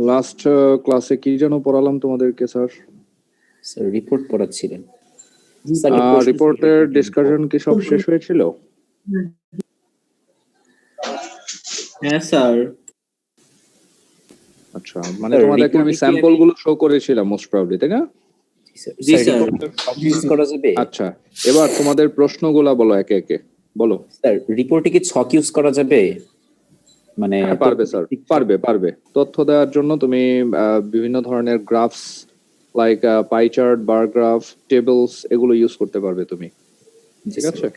Last ক্লাসে কি যেন পড়ালাম তোমাদেরকে স্যার? Sir report পড়াচ্ছিলেন। রিপোর্টের ডিসকাশন কি সব শেষ হয়েছিল? হ্যাঁ স্যার। আচ্ছা, মানে তোমাদেরকে আমি স্যাম্পল গুলো শো করেছিলাম মোস্ট প্রবাবলি, তাই না? জি স্যার। ইউজ করা যাবে? আচ্ছা, এবার তোমাদের প্রশ্নগুলা বলো একে একে, বলো। স্যার রিপোর্টে কি ছক ইউজ করা যাবে? মানে পারবে স্যার, পারবে। তথ্য দেওয়ার জন্য তুমি বিভিন্ন ধরনের graphs like pie chart, bar graph, tables এগুলো ইউজ করতে পারবে তুমি, ঠিক আছে?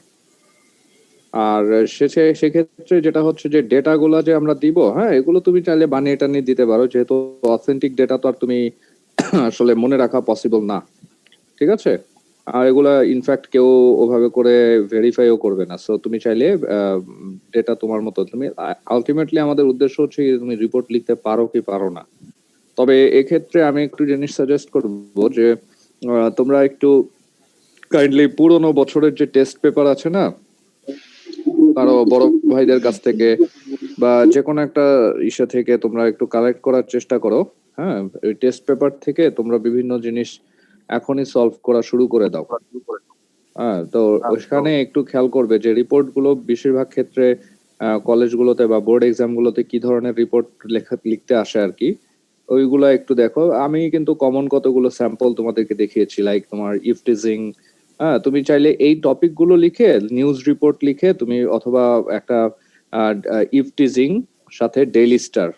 আর সেক্ষেত্রে যেটা হচ্ছে যে ডেটাগুলো যে আমরা দিব, হ্যাঁ, এগুলো তুমি চাইলে বানিয়ে টানিয়ে দিতে পারো, যেহেতু অথেন্টিক ডেটা তো আর তুমি আসলে মনে রাখা পসিবল না, ঠিক আছে? আর এগুলা ইনফ্যাক্ট কেউ ওভাবে করে ভেরিফাইও করবে না। সো তুমি চাইলে ডেটা তোমার মতো, তুমি আলটিমেটলি আমাদের উদ্দেশ্য হচ্ছে তুমি রিপোর্ট লিখতে পারো কি পারো না। তবে এক্ষেত্রে আমি একটু জিনিস সাজেস্ট করবো যে তোমরা একটু কাইন্ডলি পুরোনো বছরের যে টেস্ট পেপার আছে না, কারো বড় ভাইদের কাছ থেকে বা যে কোনো একটা ইস্যু থেকে তোমরা একটু কালেক্ট করার চেষ্টা করো। হ্যাঁ, ওই টেস্ট পেপার থেকে তোমরা বিভিন্ন জিনিস এখনই সলভ করা শুরু করে দাও। হ্যাঁ, তো ওখানে একটু খেয়াল করবে যে রিপোর্ট গুলো বেশিরভাগ ক্ষেত্রে কলেজগুলোতে বা বোর্ড এক্সাম গুলোতে কি ধরনের রিপোর্ট লিখতে আসে আর কি, ওইগুলো একটু দেখো। আমি কিন্তু কমন কতগুলো স্যাম্পল তোমাদেরকে দেখিয়েছি, লাইক তোমার ইফ টিজিং। হ্যাঁ, তুমি চাইলে এই টপিক গুলো লিখে নিউজ রিপোর্ট লিখে তুমি, অথবা একটা ইফ টিজিং সাথে ডেইলি স্টার,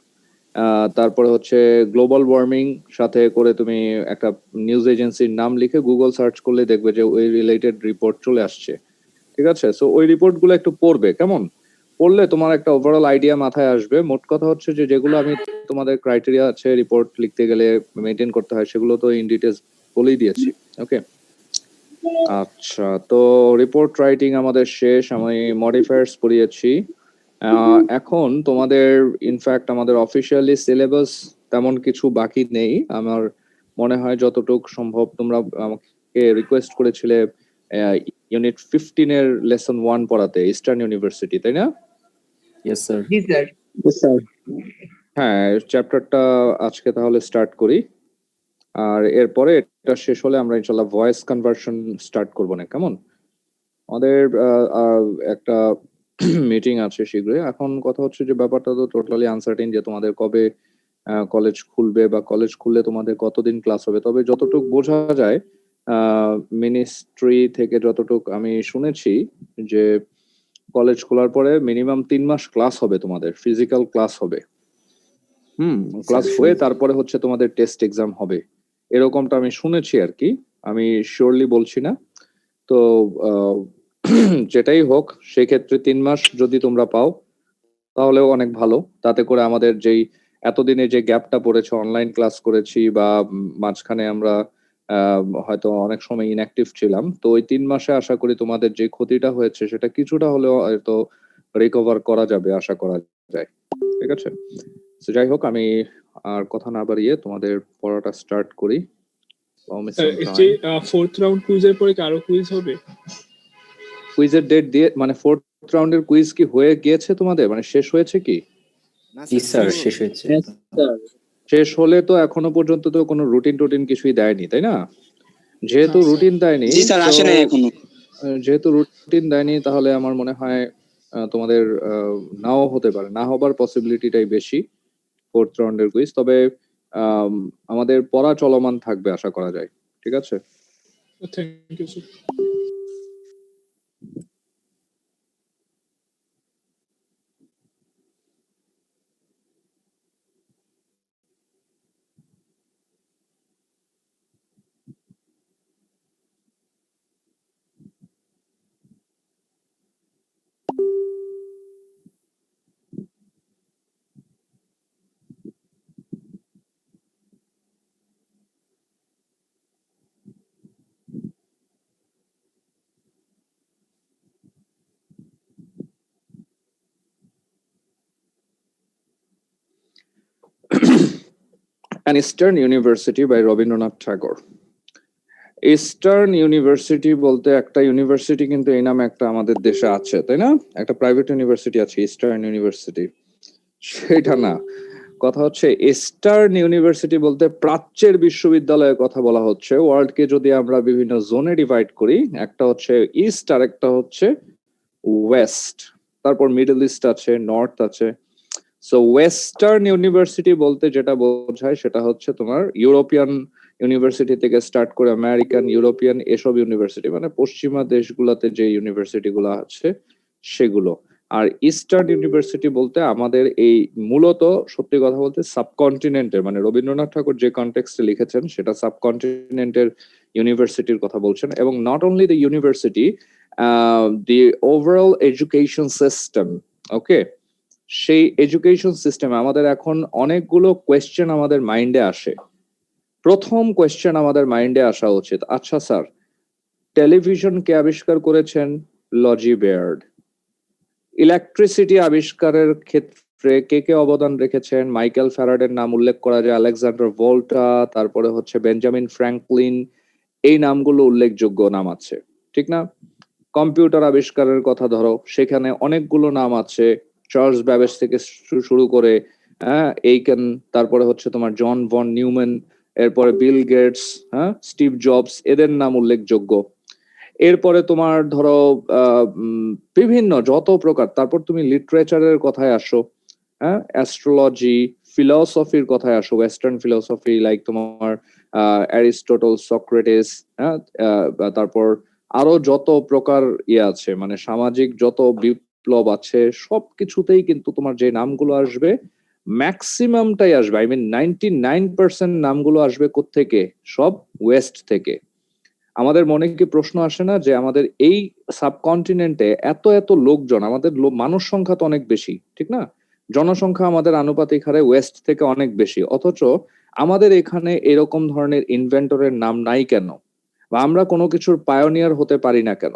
তারপরে হচ্ছে গ্লোবাল ওয়ার্মিং সাথে করে তুমি একটা নিউজ এজেন্সির নাম লিখে গুগল সার্চ করলে দেখবে যে ওই রিলেটেড রিপোর্ট চলে আসছে, ঠিক আছে? সো ওই রিপোর্ট গুলো একটু পড়বে, কেমন? পড়লে তোমার একটা ওভারঅল আইডিয়া মাথায় আসবে। মোট কথা হচ্ছে যে যেগুলো আমি তোমাদের ক্রাইটেরিয়া আছে রিপোর্ট লিখতে গেলে মেনটেন করতে হয়, সেগুলো তো ইন ডিটেলস বলেই দিয়েছি। ওকে, আচ্ছা, তো রিপোর্ট রাইটিং আমাদের শেষ। আমি মডিফায়ার্স পড়িয়েছি। এখন তোমাদের ইনফ্যাক্ট আমাদের অফিসিয়ালি সিলেবাস তেমন কিছু বাকি নেই। আমার মনে হয় যতটুকু সম্ভব তোমরা আমাকে রিকোয়েস্ট করেছিলে ইউনিট 15 এর লেসন 1 পড়াতে, ইস্টার্ন ইউনিভার্সিটি, তাই না? Yes sir. জি স্যার। Yes sir. হ্যাঁ, চ্যাপ্টারটা আজকে তাহলে স্টার্ট করি, আর এরপরে এটা শেষ হলে আমরা ইনশাল্লাহ ভয়েস কনভার্সন স্টার্ট করবো না, কেমন? আমাদের একটা মিটিং আছে শীঘ্রই। এখন কথা হচ্ছে যে ব্যাপারটা তো টোটালি আনসার্টেন যে তোমাদের কবে কলেজ খুলবে বা কলেজ খুললে তোমাদের কতদিন ক্লাস হবে। তবে যতটুকু বোঝা যায় মিনিস্ট্রি থেকে যতটুকু আমি শুনেছি যে কলেজ খোলার পরে মিনিমাম 3 মাস ক্লাস হবে, তোমাদের ফিজিক্যাল ক্লাস হবে। ক্লাস হয়ে তারপরে হচ্ছে তোমাদের টেস্ট এক্সাম হবে, এরকমটা আমি শুনেছি আর কি। আমি শিওরলি বলছি না। তো যেটাই হোক, সেক্ষেত্রে 3 মাস যদি তোমরা পাও তাহলেও অনেক ভালো। তাতে করে আমাদের যেই এতদিনে যে গ্যাপটা পড়েছে, অনলাইন ক্লাস করেছি বা মাঝখানে আমরা হয়তো অনেক সময় ইনঅ্যাক্টিভ ছিলাম, তো ওই 3 মাসে আশা করি তোমাদের যে ক্ষতিটা হয়েছে সেটা কিছুটা হলেও হয়তো রিকভার করা যাবে, আশা করা যায়, ঠিক আছে? তো যাই হোক, আমি আর কথা না বাড়িয়ে তোমাদের পড়াটা স্টার্ট করি। যে ফোর্থ রাউন্ড কুইজের পরে কি আরো কুইজ হবে? কুইজের ডেট দিয়ে, মানে ফোর্থ রাউন্ডের কুইজ কি হয়ে গিয়েছে তোমাদের, মানে শেষ হয়েছে কি? জি স্যার, শেষ হয়েছে। শেষ হলে তো এখনো পর্যন্ত তো কোনো রুটিন কিছুই দেয়নি, তাই না? যেহেতু রুটিন দেয়নি, জি স্যার, আসে নাই এখনো। যেহেতু রুটিন দেয়নি, তাহলে আমার মনে হয় তোমাদের নাও হতে পারে, না হবার পসিবিলিটিটাই বেশি ফোর্থ রাউন্ডের কুইজ। তবে আমাদের পড়া চলমান থাকবে আশা করা যায়, ঠিক আছে? Thank you sir. An Eastern University by Rabindranath Tagore. Eastern university বলতে একটা ইউনিভার্সিটি কিন্তু এই নামে একটা আমাদের দেশে আছে, তাই না? একটা প্রাইভেট ইউনিভার্সিটি আছে ইস্টার্ন ইউনিভার্সিটি, সেটা না। কথা হচ্ছে ইস্টার্ন ইউনিভার্সিটি বলতে প্রাচ্যের বিশ্ববিদ্যালয়ের কথা বলা হচ্ছে। ওয়ার্ল্ডকে যদি আমরা বিভিন্ন জোনে ডিভাইড করি, একটা হচ্ছে ইস্ট আর একটা হচ্ছে ওয়েস্ট, তারপর মিডল ইস্ট আছে, নর্থ আছে। সো ওয়েস্টার্ন ইউনিভার্সিটি বলতে যেটা বোঝায় সেটা হচ্ছে তোমার ইউরোপিয়ান ইউনিভার্সিটি থেকে স্টার্ট করে আমেরিকান, ইউরোপিয়ান এসব ইউনিভার্সিটি, মানে পশ্চিমা দেশগুলোতে যে ইউনিভার্সিটি গুলো আছে সেগুলো। আর ইস্টার্ন ইউনিভার্সিটি বলতে আমাদের এই মূলত সত্যি কথা বলতে সাবকন্টিনেন্টের, মানে রবীন্দ্রনাথ ঠাকুর যে কনটেক্সটে লিখেছেন সেটা সাবকন্টিনেন্টের ইউনিভার্সিটির কথা বলছেন। এবং not only the university, the overall education system. Okay, সেই এডুকেশন সিস্টেমে আমাদের এখন অনেকগুলো কোয়েশ্চেন আমাদের মাইন্ডে আসে। প্রথম কোয়েশ্চেন আমাদের মাইন্ডে আসা উচিত, আচ্ছা স্যার, টেলিভিশন কে আবিষ্কার করেছেন? লজি বেয়ার্ড। ইলেকট্রিসিটি আবিষ্কারের ক্ষেত্রে কে কে অবদান রেখেছেন? মাইকেল ফ্যারাডের নাম উল্লেখ করা যায়, আলেকজান্ডার ভোল্টা, তারপরে হচ্ছে বেঞ্জামিন ফ্র্যাঙ্কলিন, এই নামগুলো উল্লেখযোগ্য নাম আছে, ঠিক না? কম্পিউটার আবিষ্কারের কথা ধরো, সেখানে অনেকগুলো নাম আছে, চার্লস ব্যাবেজ থেকে শুরু করে এইকেন, তারপরে হচ্ছে তোমার জন ভন নিউম্যান, এরপরে বিল গেটস, স্টিভ জবস, এদের নাম উল্লেখযোগ্য। এরপরে তোমার ধরো বিভিন্ন যত প্রকার, তারপর তুমি লিটারেচারের কথায় আসো, অ্যাস্ট্রোলজি, ফিলসফির কথায় আসো, ওয়েস্টার্ন ফিলসফি লাইক তোমার অ্যারিস্টটল, সক্রেটিস, তারপর আরো যত প্রকার আছে, মানে সামাজিক যত বিপ্লব আছে, সবকিছুতেই কিন্তু তোমার যে নামগুলো আসবে ম্যাক্সিমামটাই আসবে, আই মিন 99% নামগুলো আসবে কোত্থেকে? সব ওয়েস্ট থেকে। আমাদের মনে কি প্রশ্ন আসে না যে আমাদের এই সাবকন্টিনেন্টে এত এত লোকজন, আমাদের মানুষ সংখ্যা তো অনেক বেশি, ঠিক না? জনসংখ্যা আমাদের আনুপাতিক হারে ওয়েস্ট থেকে অনেক বেশি, অথচ আমাদের এখানে এরকম ধরনের ইনভেন্টরের নাম নাই কেন? বা আমরা কোনো কিছুর পায়োনিয়ার হতে পারি না কেন?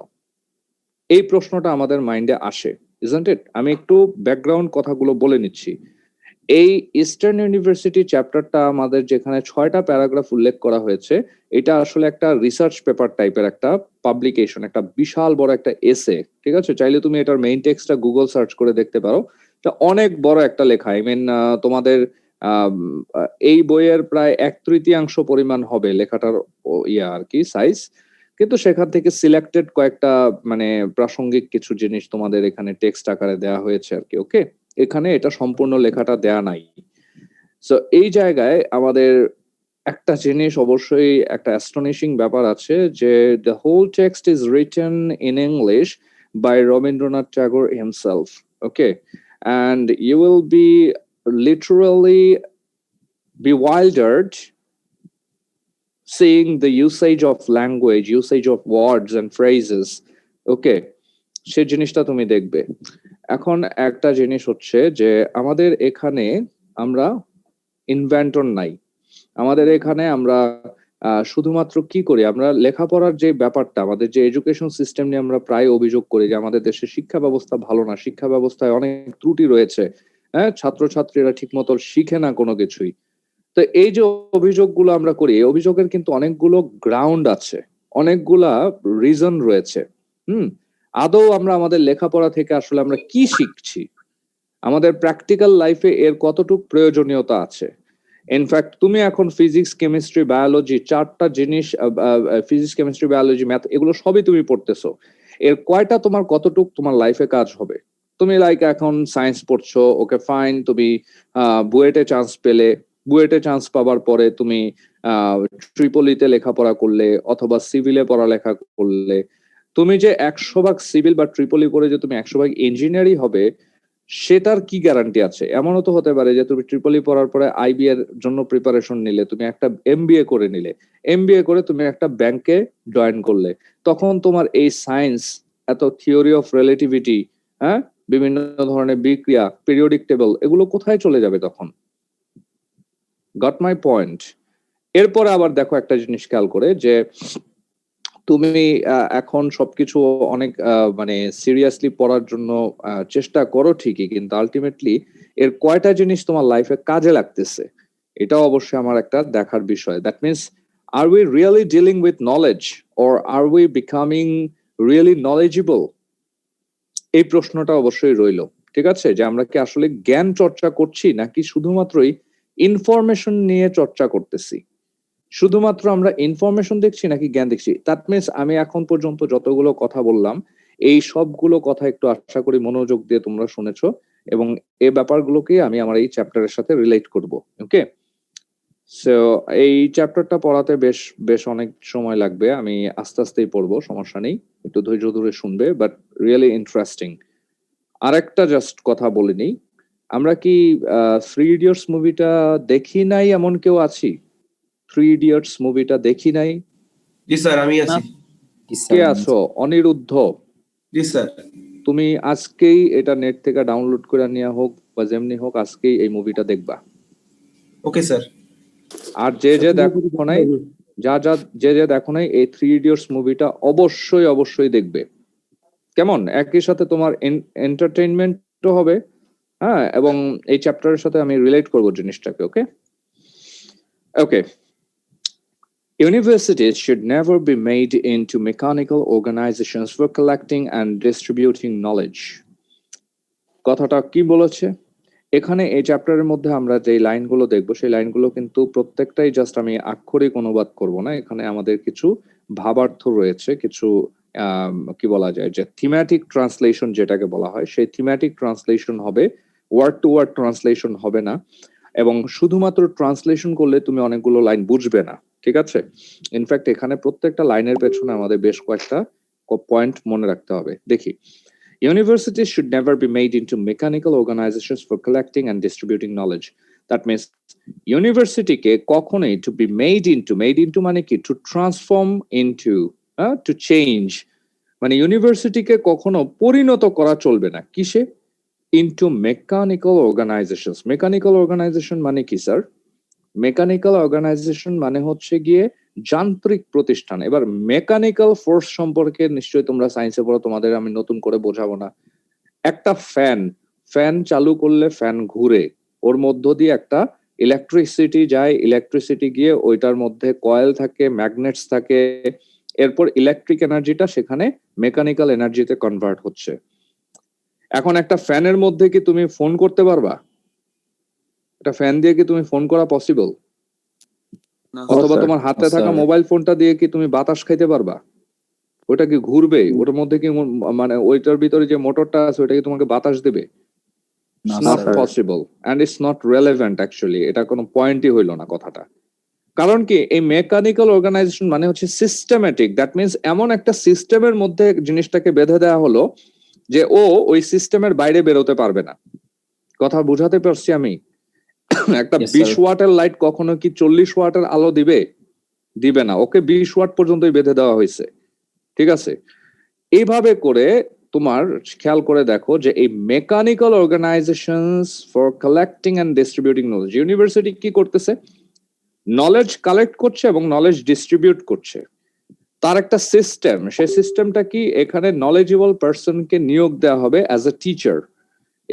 এই প্রশ্নটা আমাদের মাইন্ডে আসে, ইজন্ট ইট? আমি একটু ব্যাকগ্রাউন্ড কথাগুলো বলে নিচ্ছি। এই ইস্টার্ন ইউনিভার্সিটি চ্যাপ্টারটা আমাদের যেখানে 6টা প্যারাগ্রাফ উল্লেখ করা হয়েছে, এটা আসলে একটা রিসার্চ পেপার টাইপের একটা পাবলিকেশন, একটা বিশাল বড় একটা এসে, ঠিক আছে? চাইলে তুমি এটার মেইন টেক্সটটা গুগল সার্চ করে দেখতে পারো। এটা অনেক বড় একটা লেখা, আই মিন তোমাদের এই বইয়ের প্রায় 1/3 পরিমাণ হবে লেখাটার আর কি সাইজ। কিন্তু সেখান থেকে সিলেক্টেড কয়েকটা মানে প্রাসঙ্গিক কিছু জিনিস তোমাদের এখানে টেক্সট আকারে দেওয়া হয়েছে আর কি। ওকে, এখানে এটা সম্পূর্ণ লেখাটা দেয়া নাই। সো এই জায়গায় আমাদের একটা জিনিস অবশ্যই একটা অ্যাস্টনিশিং ব্যাপার আছে, যে the whole text is written in English by Rabindranath Thakur himself. Okay, and you will be literally bewildered seeing the usage of language, usage of words and phrases. ওকে, সে জিনিসটা তুমি দেখবে। এখন একটা জিনিস হচ্ছে যে আমাদের এখানে আমরা ইনভেন্টর নাই, আমাদের এখানে আমরা শুধুমাত্র কি করি, আমরা লেখাপড়ার যে ব্যাপারটা, আমাদের যে এডুকেশন সিস্টেম নিয়ে আমরা প্রায় অভিযোগ করি যে আমাদের দেশের শিক্ষা ব্যবস্থা ভালো না, শিক্ষা ব্যবস্থায় অনেক ত্রুটি রয়েছে, ছাত্রছাত্রীরা ঠিক মতো শিখে না কোনো কিছুই। তো এই যে অভিযোগগুলো আমরা করি, এই অভিযোগের কিন্তু অনেকগুলো গ্রাউন্ড আছে, অনেকগুলা রিজন রয়েছে। আদৌ আমরা আমাদের লেখাপড়া থেকে আসলে আমরা কি শিখছি, আমাদের প্র্যাকটিক্যাল লাইফে এর কতটুকু প্রয়োজনীয়তা আছে? ইনফ্যাক্ট তুমি এখন ফিজিক্স, কেমিস্ট্রি, বায়োলজি, 4টা জিনিস, ফিজিক্স, কেমিস্ট্রি, বায়োলজি, ম্যাথ, এগুলো সবই তুমি পড়তেছো, এর কয়টা তোমার কতটুকু তোমার লাইফে কাজ হবে? তুমি লাইক এখন সায়েন্স পড়ছো, ওকে ফাইন, তুমি বুয়েটে চান্স পেলে, বুয়েটে চান্স পাওয়ার পরে তুমি ট্রিপলিতে লেখাপড়া করলে অথবা সিভিলে পড়ালেখা করলে, তুমি যে 100% সিভিল বা ট্রিপলি করে যে তুমি 100% ইঞ্জিনিয়ারই হবে সেটার কি গ্যারান্টি আছে? এমনও তো হতে পারে যে তুমি ট্রিপলি পড়ার পরে আইবি এর জন্য প্রিপারেশন নিলে, তুমি একটা এমবিএ করে নিলে, এমবিএ করে তুমি একটা ব্যাংকে জয়েন করলে, তখন তোমার এই সায়েন্স, এত থিওরি অফ রিলেটিভিটি, বিভিন্ন ধরনের বিক্রিয়া, পিরিয়ডিক টেবল, এগুলো কোথায় চলে যাবে তখন? Got my point? এরপরে আবার দেখো একটা জিনিস খেয়াল করে, যে তুমি এখন সবকিছু অনেক মানে সিরিয়াসলি পড়ার জন্য চেষ্টা করো ঠিকই, কিন্তু আলটিমেটলি এর কয়টা জিনিস তোমার লাইফে কাজে লাগতেছে, এটা অবশ্যই আমার একটা দেখার বিষয়। That means, are we really dealing with knowledge, or are we becoming really knowledgeable? এই প্রশ্নটা অবশ্যই রইল। ঠিক আছে, যে আমরা কি আসলে জ্ঞান চর্চা করছি নাকি শুধুমাত্রই ইনফরমেশন নিয়ে চর্চা করতেছি, শুধুমাত্র আমরা ইনফরমেশন দেখছি নাকি জ্ঞান দেখছি। দ্যাট মিনস আমি এখন পর্যন্ত যতগুলো কথা বললাম এই সবগুলো কথা একটু আশা করি মনোযোগ দিয়ে তোমরা শুনেছো, এবং এই ব্যাপারগুলোকে আমি আমার এই চ্যাপ্টারের সাথে রিলেট করব। ওকে, সো এই চ্যাপ্টারটা পড়াতে বেশ বেশ অনেক সময় লাগবে, আমি আস্তে আস্তেই পড়বো, সমস্যা নেই, একটু ধৈর্য ধরে শুনবে, বাট রিয়েলি ইন্টারেস্টিং। আরেকটা জাস্ট কথা বলে নিই, আমরা কি থ্রি ইডিয়টস মুভিটা দেখি নাই এমন কেউ আছি? থ্রি ইডিয়টস মুভিটা দেখি নাই? জি স্যার, আমি আছি। কে আছো? অনিরুদ্ধ, জি স্যার। তুমি আজকেই এটা নেট থেকে ডাউনলোড করে নেওয়া হোক বা যেমনি হোক, আজকেই এই মুভিটা দেখবা। Okay sir. আর যে যে দেখো নাই, যে দেখো নাই, এই থ্রি ইডিয়টস মুভিটা অবশ্যই অবশ্যই দেখবে। কেমন? একই সাথে তোমার এন্টারটেইনমেন্টও হবে, হ্যাঁ, এবং এই চ্যাপ্টারের সাথে আমি রিলেট করবো জিনিসটাকে। ওকে ওকে, Universities should never be made into mechanical organizations for collecting and distributing knowledge. কথাটা কি বলেছে এখানে? এই চ্যাপ্টারের মধ্যে আমরা যে লাইনগুলো দেখবো সেই লাইনগুলো কিন্তু প্রত্যেকটাই জাস্ট আমি আক্ষরিক অনুবাদ করব না, এখানে আমাদের কিছু ভাবার্থ রয়েছে, কিছু কি বলা যায় যে থিম্যাটিক ট্রান্সলেশন যেটাকে বলা হয়, সেই থিম্যাটিক ট্রান্সলেশন হবে, ওয়ার্ড টু ওয়ার্ড ট্রান্সলেশন হবে না, এবং শুধুমাত্র ট্রান্সলেশন করলে তুমি অনেকগুলো লাইন বুঝবে না, ঠিক আছে? ইনফ্যাক্ট এখানে প্রত্যেকটা লাইনের পেছনে আমাদের বেশ কয়েকটা পয়েন্ট মনে রাখতে হবে। দেখি, Universities should never be made into mechanical organizations for collecting and distributing knowledge. That means university ke kokhonoi to be made into mane ki to transform into, to change, মানে ইউনিভার্সিটি কে কখনো পরিণত করা চলবে না কিসে? into mechanical organizations. Mechanical organization মানে কি sir? Mechanical organisation মানে হচ্ছে গিয়ে যান্ত্রিক প্রতিষ্ঠান। এবার মেকানিক্যাল ফোর্স সম্পর্কে নিশ্চয়ই তোমরা সায়েন্সে পড়ো, তোমাদের আমি নতুন করে বোঝাবো না। একটা ফ্যান চালু করলে ফ্যান ঘুরে, ওর মধ্য দিয়ে একটা ইলেকট্রিসিটি যায়, ইলেকট্রিসিটি গিয়ে ওইটার মধ্যে কয়েল থাকে, ম্যাগনেটস থাকে, এরপর ইলেকট্রিক এনার্জিটা সেখানে মেকানিক্যাল এনার্জিতে কনভার্ট হচ্ছে। এখন একটা ফ্যানের মধ্যে কি তুমি ফোন করতে পারবা? একটা ফ্যান দিয়ে কি তুমি ফোন করা পসিবল? অথবা তোমার হাতে থাকা মোবাইল ফোনটা দিয়ে কি তুমি বাতাস খাইতে পারবা? ওটা কি ঘুরবে? ওটার মধ্যে কি মানে ওইটার ভিতরে যে মোটরটা আছে ওটা কি তোমাকে বাতাস দেবে? Not possible and it's not relevant actually, এটা কোনো পয়েন্টই হইল না কথাটা। কারণ কি, এই মেকানিক্যাল অর্গানাইজেশন মানে হচ্ছে সিস্টেমেটিক। দ্যাট মিনস এমন একটা সিস্টেমের মধ্যে জিনিসটাকে বেঁধে দেওয়া হলো যে ও ওই সিস্টেমের বাইরে বেরোতে পারবে না। কথা বুঝাতে পারছি আমি? একটা 20 ওয়াটের লাইট কখনো কি 40 ওয়াটের আলো দিবে না, ওকে 20 ওয়াট পর্যন্তই বেঁধে দেওয়া হয়েছে, ঠিক আছে? এইভাবে করে তোমার খেয়াল করে দেখো যে এই mechanical organisations for collecting and distributing knowledge, university কি করতেছে? নলেজ কালেক্ট করছে এবং নলেজ ডিস্ট্রিবিউট করছে, তার একটা সিস্টেম। সেই সিস্টেমটা কি? এখানে নলেজেবল পারসনকে নিয়োগ দেওয়া হবে অ্যাজ এ টিচার।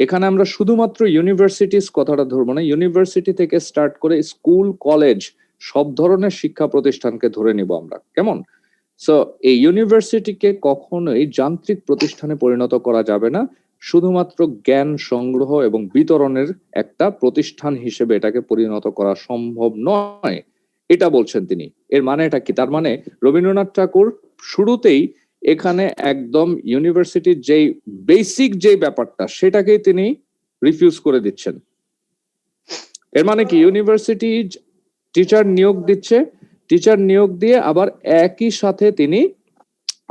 এখানে আমরা শুধুমাত্র ইউনিভার্সিটিস কথাটা ধরবো না, ইউনিভার্সিটি থেকে স্টার্ট করে স্কুল, কলেজ, সব ধরনের শিক্ষা প্রতিষ্ঠানকে ধরে নিব আমরা। কেমন? সো এই ইউনিভার্সিটিকে কখনোই যান্ত্রিক প্রতিষ্ঠানে পরিণত করা যাবে না, শুধুমাত্র জ্ঞান সংগ্রহ এবং বিতরণের একটা প্রতিষ্ঠান হিসেবে এটাকে পরিণত করা সম্ভব নয়, এটা বলছেন তিনি। এর মানেটা কি? তার মানে রবীন্দ্রনাথ ঠাকুর শুরুতেই এখানে একদম ইউনিভার্সিটির যেই বেসিক যে ব্যাপারটা সেটাকেই তিনি রিফিউজ করে দিচ্ছেন। এর মানে কি? ইউনিভার্সিটি টিচার নিয়োগ দিচ্ছে, টিচার নিয়োগ দিয়ে আবার একই সাথে তিনি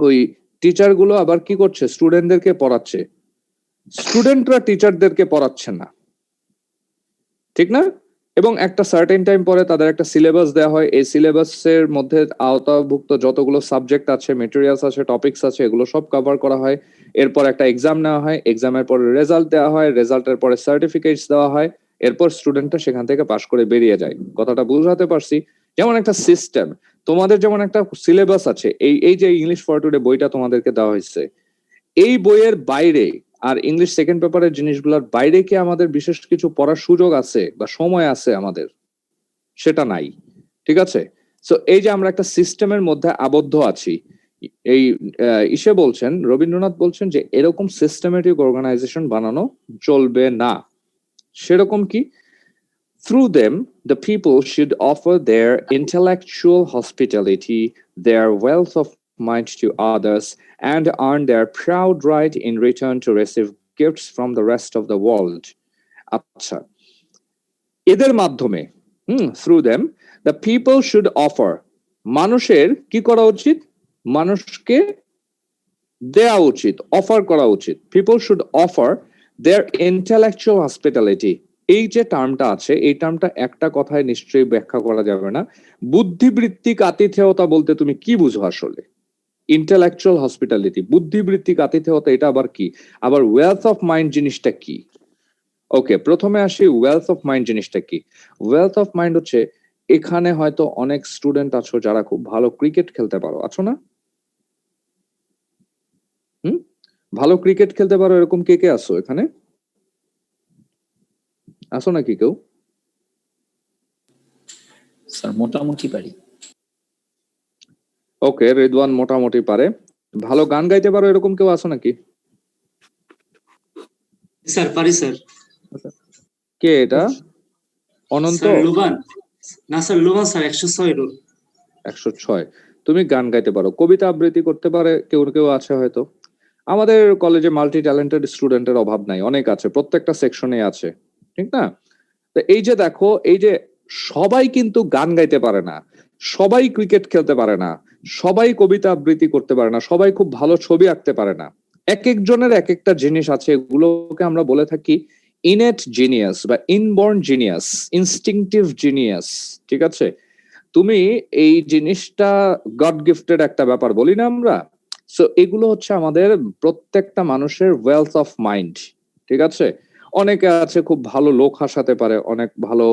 ওই টিচার গুলো আবার কি করছে? স্টুডেন্টদেরকে পড়াচ্ছে, স্টুডেন্টরা টিচারদেরকে পড়াচ্ছে না, ঠিক না? এবং একটা সার্টেন টাইম পরে তাদের একটা সিলেবাস দেওয়া হয়, এই সিলেবাসের মধ্যে আওতাভুক্ত যতগুলো সাবজেক্ট আছে, মেটেরিয়ালস আছে, টপিকস আছে, এগুলো সব কভার করা হয়। এরপর একটা এক্সাম নেওয়া হয়, এক্সামের পরে রেজাল্ট দেওয়া হয়, রেজাল্টের পরে সার্টিফিকেটস দেওয়া হয়, এরপর স্টুডেন্টটা সেখান থেকে পাশ করে বেরিয়ে যায়। কথাটা বুঝাতে পারছি? যেমন একটা সিস্টেম, তোমাদের যেমন একটা সিলেবাস আছে, এই যে ইংলিশ ফর টুডে বইটা তোমাদেরকে দেওয়া হয়েছে, এই বইয়ের বাইরে আর ইংলিশ সেকেন্ড পেপারের জিনিসগুলোর বাইরে কি আমাদের বিশেষ কিছু পড়ার সুযোগ আছে বা সময় আছে আমাদের? সেটা নাই, ঠিক আছে? সো এই যে আমরা একটা সিস্টেমের মধ্যে আবদ্ধ আছি, এই ইসে বলছেন, রবীন্দ্রনাথ বলছেন যে এরকম সিস্টেমেটিক অর্গানাইজেশন বানানো চলবে না। সেরকম কি? Through them, the people should offer their intellectual hospitality, their wealth of mind to others, and earn their proud right in return to receive gifts from the rest of the world. আচ্ছা, এদের মাধ্যমে through them, the people should offer, মানুষের কি করা উচিত? মানুষকে দেয়া উচিত, অফার করা উচিত। People should offer their intellectual hospitality. এই যে টার্মটা আছে, এই টার্মটা একটা কথায় নিশ্চয়ই ব্যাখ্যা করা যাবে না। বুদ্ধিবৃত্তিক আতিথেয়তা বলতে তুমি কি বুঝো আসলে? ইন্টেলেকচুয়াল হসপিটালিটি, বুদ্ধিবৃত্তিক আতিথেয়তা, এটা আবার কি? আবার ওয়েলথ অফ মাইন্ড জিনিসটা কি? ওকে, প্রথমে আসি ওয়েলথ অফ মাইন্ড জিনিসটা কি। ওয়েলথ অফ মাইন্ড হচ্ছে, এখানে হয়তো অনেক স্টুডেন্ট আছো যারা খুব ভালো ক্রিকেট খেলতে পারো, আছো না? ভালো ক্রিকেট খেলতে পারো এরকম কে কে আছো এখানে? আসো নাকি কেউ? স্যার মোটামুটি পারি। ওকে, রিদওয়ান মোটামুটি পারে। ভালো গান গাইতে পারো এরকম কেউ আসো নাকি? স্যার পারি স্যার। কে এটা? অনন্ত? স্যার লুবান। না স্যার লুবান স্যার 106 রোল। 106। তুমি গান গাইতে পারো, কবিতা আবৃত্তি করতে পারে কেউ কেউ আছে হয়তো। আমাদের কলেজে মাল্টি ট্যালেন্টেড স্টুডেন্টের অভাব নাই, অনেক আছে, প্রত্যেকটা সেকশনে আছে, ঠিক না? তো এই যে দেখো, এই যে সবাই কিন্তু গান গাইতে পারে না, সবাই ক্রিকেট খেলতে পারে না, সবাই কবিতা আবৃত্তি করতে পারে না, সবাই খুব ভালো ছবি আঁকতে পারে না। এক একজনের এক একটা জিনিস আছে, এগুলোকে আমরা বলে থাকি ইনেট জিনিয়াস বা ইনবর্ন জিনিয়াস, ইনস্টিংটিভ জিনিয়াস, ঠিক আছে? তুমি এই জিনিসটা গড গিফটেড একটা ব্যাপার বলি না আমরা? সো এগুলো হচ্ছে আমাদের প্রত্যেকটা মানুষের ওয়েলথ অফ মাইন্ড, ঠিক আছে? অনেকে আছে খুব ভালো লোক হাসাতে পারে, অনেক ভালো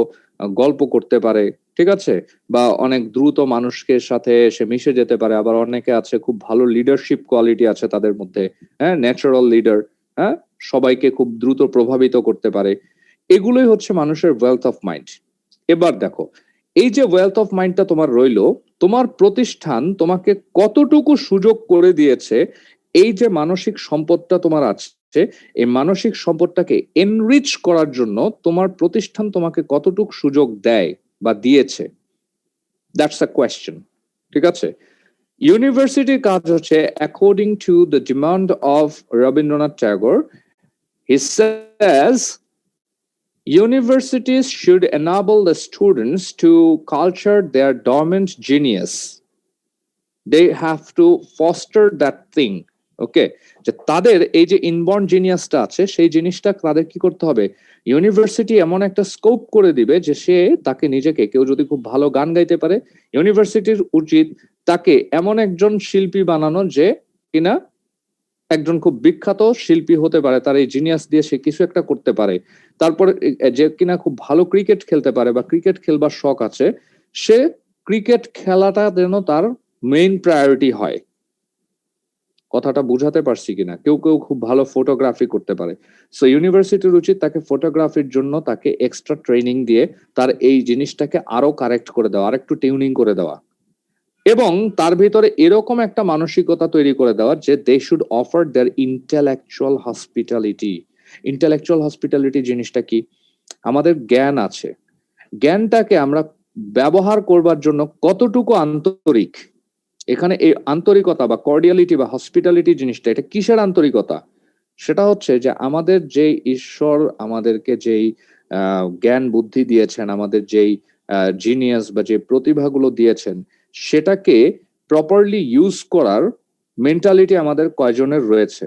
গল্প করতে পারে, ঠিক আছে? বা অনেক দ্রুত মানুষকে সাথে সে মিশে যেতে পারে। আবার অনেকে আছে খুব ভালো লিডারশিপ কোয়ালিটি আছে তাদের মধ্যে, হ্যাঁ, ন্যাচারাল লিডার, হ্যাঁ, সবাইকে খুব দ্রুত প্রভাবিত করতে পারে। এগুলোই হচ্ছে মানুষের ওয়েলথ অফ মাইন্ড। এবার দেখো, এই যে ওয়েলথ অফ মাইন্ডটা তোমার রইলো, তোমার প্রতিষ্ঠান তোমাকে কতটুকু সুযোগ করে দিয়েছে, এই যে মানসিক সম্পদটা তোমার আছে, এই মানসিক সম্পদটাকে এনরিচ করার জন্য তোমার প্রতিষ্ঠান তোমাকে কতটুকু সুযোগ দেয় বা দিয়েছে, দ্যাটস আ কোয়েশ্চেন, ঠিক আছে? ইউনিভার্সিটির কাজ হচ্ছে, according to the demand of Rabindranath Tagore, he Sage, universities should enable the students to culture their dormant genius. They have to foster that thing. ওকে, যে তাদের এই যে ইনবর্ন জিনিয়াসটা আছে, সেই জিনিসটা তাদের কি করতে হবে? ইউনিভার্সিটি এমন একটা স্কোপ করে দিবে যে সে তাকে নিজেকে, কেউ যদি খুব ভালো গান গাইতে পারে, ইউনিভার্সিটির উচিত তাকে এমন একজন শিল্পী বানানো যে কিনা একজন খুব বিখ্যাত শিল্পী হতে পারে, তার এই জিনিয়াস দিয়ে সে কিছু একটা করতে পারে। তারপরে যে কিনা খুব ভালো ক্রিকেট খেলতে পারে বা ক্রিকেট খেলবার শখ আছে, সে ক্রিকেট খেলাটা যেন তার মেইন প্রায়োরিটি হয়। কথাটা বুঝাতে পারছি কিনা? কেউ কেউ খুব ভালো ফটোগ্রাফি করতে পারে, সো ইউনিভার্সিটির উচিত তাকে ফটোগ্রাফির জন্য তাকে এক্সট্রা ট্রেনিং দিয়ে তার এই জিনিসটাকে আরো কারেক্ট করে দেওয়া, আর একটু টিউনিং করে দেওয়া, এবং তার ভিতরে এরকম একটা মানসিকতা তৈরি করে দেওয়া যে they should offer their intellectual hospitality. Intellectual hospitality জিনিসটা কি? আমাদের জ্ঞান আছে, জ্ঞানটাকে আমরা ব্যবহার করবার জন্য কতটুকু আন্তরিক, এখানে এই আন্তরিকতা বা কর্ডিয়ালিটি বা হসপিটালিটি জিনিসটা, এটা কিসের আন্তরিকতা? সেটা হচ্ছে যে আমাদের যে ঈশ্বর আমাদেরকে যেই জ্ঞান বুদ্ধি দিয়েছেন, আমাদের যেই জিনিয়াস বা যে প্রতিভাগুলো দিয়েছেন, সেটাকে প্রপারলি ইউজ করার মেন্টালিটি আমাদের কয়জনের রয়েছে?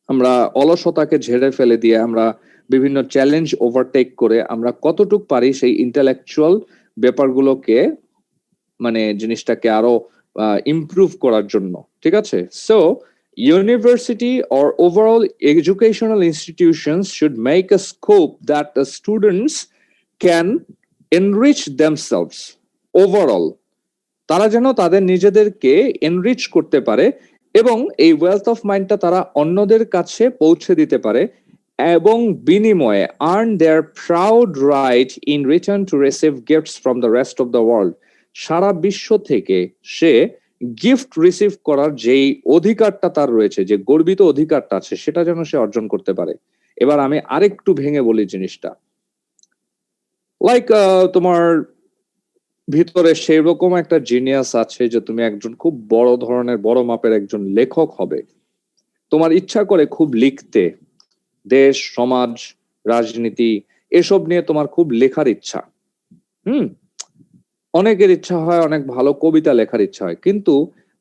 আমরা অলসতাকে ঝেড়ে ফেলে দিয়ে, আমরা বিভিন্ন চ্যালেঞ্জ ওভারটেক করে আমরা কতটুক পারি সেই ইন্টেলেকচুয়াল ব্যাপারগুলোকে, মানে জিনিসটাকে আরো ইমপ্রুভ করার জন্য, ঠিক আছে? So university or overall educational institutions should make a scope that the students can enrich themselves overall, তারা যেন তাদের নিজেদেরকে এনরিচ করতে পারে এবং এই ওয়েলথ অফ মাইন্ডটা তারা অন্যদের কাছে পৌঁছে দিতে পারে, এবং বিনিময়ে earn their proud right in return to receive gifts from the rest of the world. সারা বিশ্ব থেকে সে গিফট রিসিভ করার যেই অধিকারটা তার রয়েছে, যে গর্বিত অধিকারটা আছে, সেটা যেন সে অর্জন করতে পারে। এবার আমি আরেকটু ভেঙে বলি জিনিসটা, লাইক তোমার ভিতরে সেই রকম একটা জিনিয়াস আছে যে তুমি একজন খুব বড় ধরনের বড় মাপের একজন লেখক হবে, তোমার ইচ্ছা করে খুব লিখতে, দেশ সমাজ রাজনীতি এসব নিয়ে তোমার খুব লেখার ইচ্ছা। অনেকের ইচ্ছা হয় অনেক ভালো কবিতা লেখার ইচ্ছা হয়, কিন্তু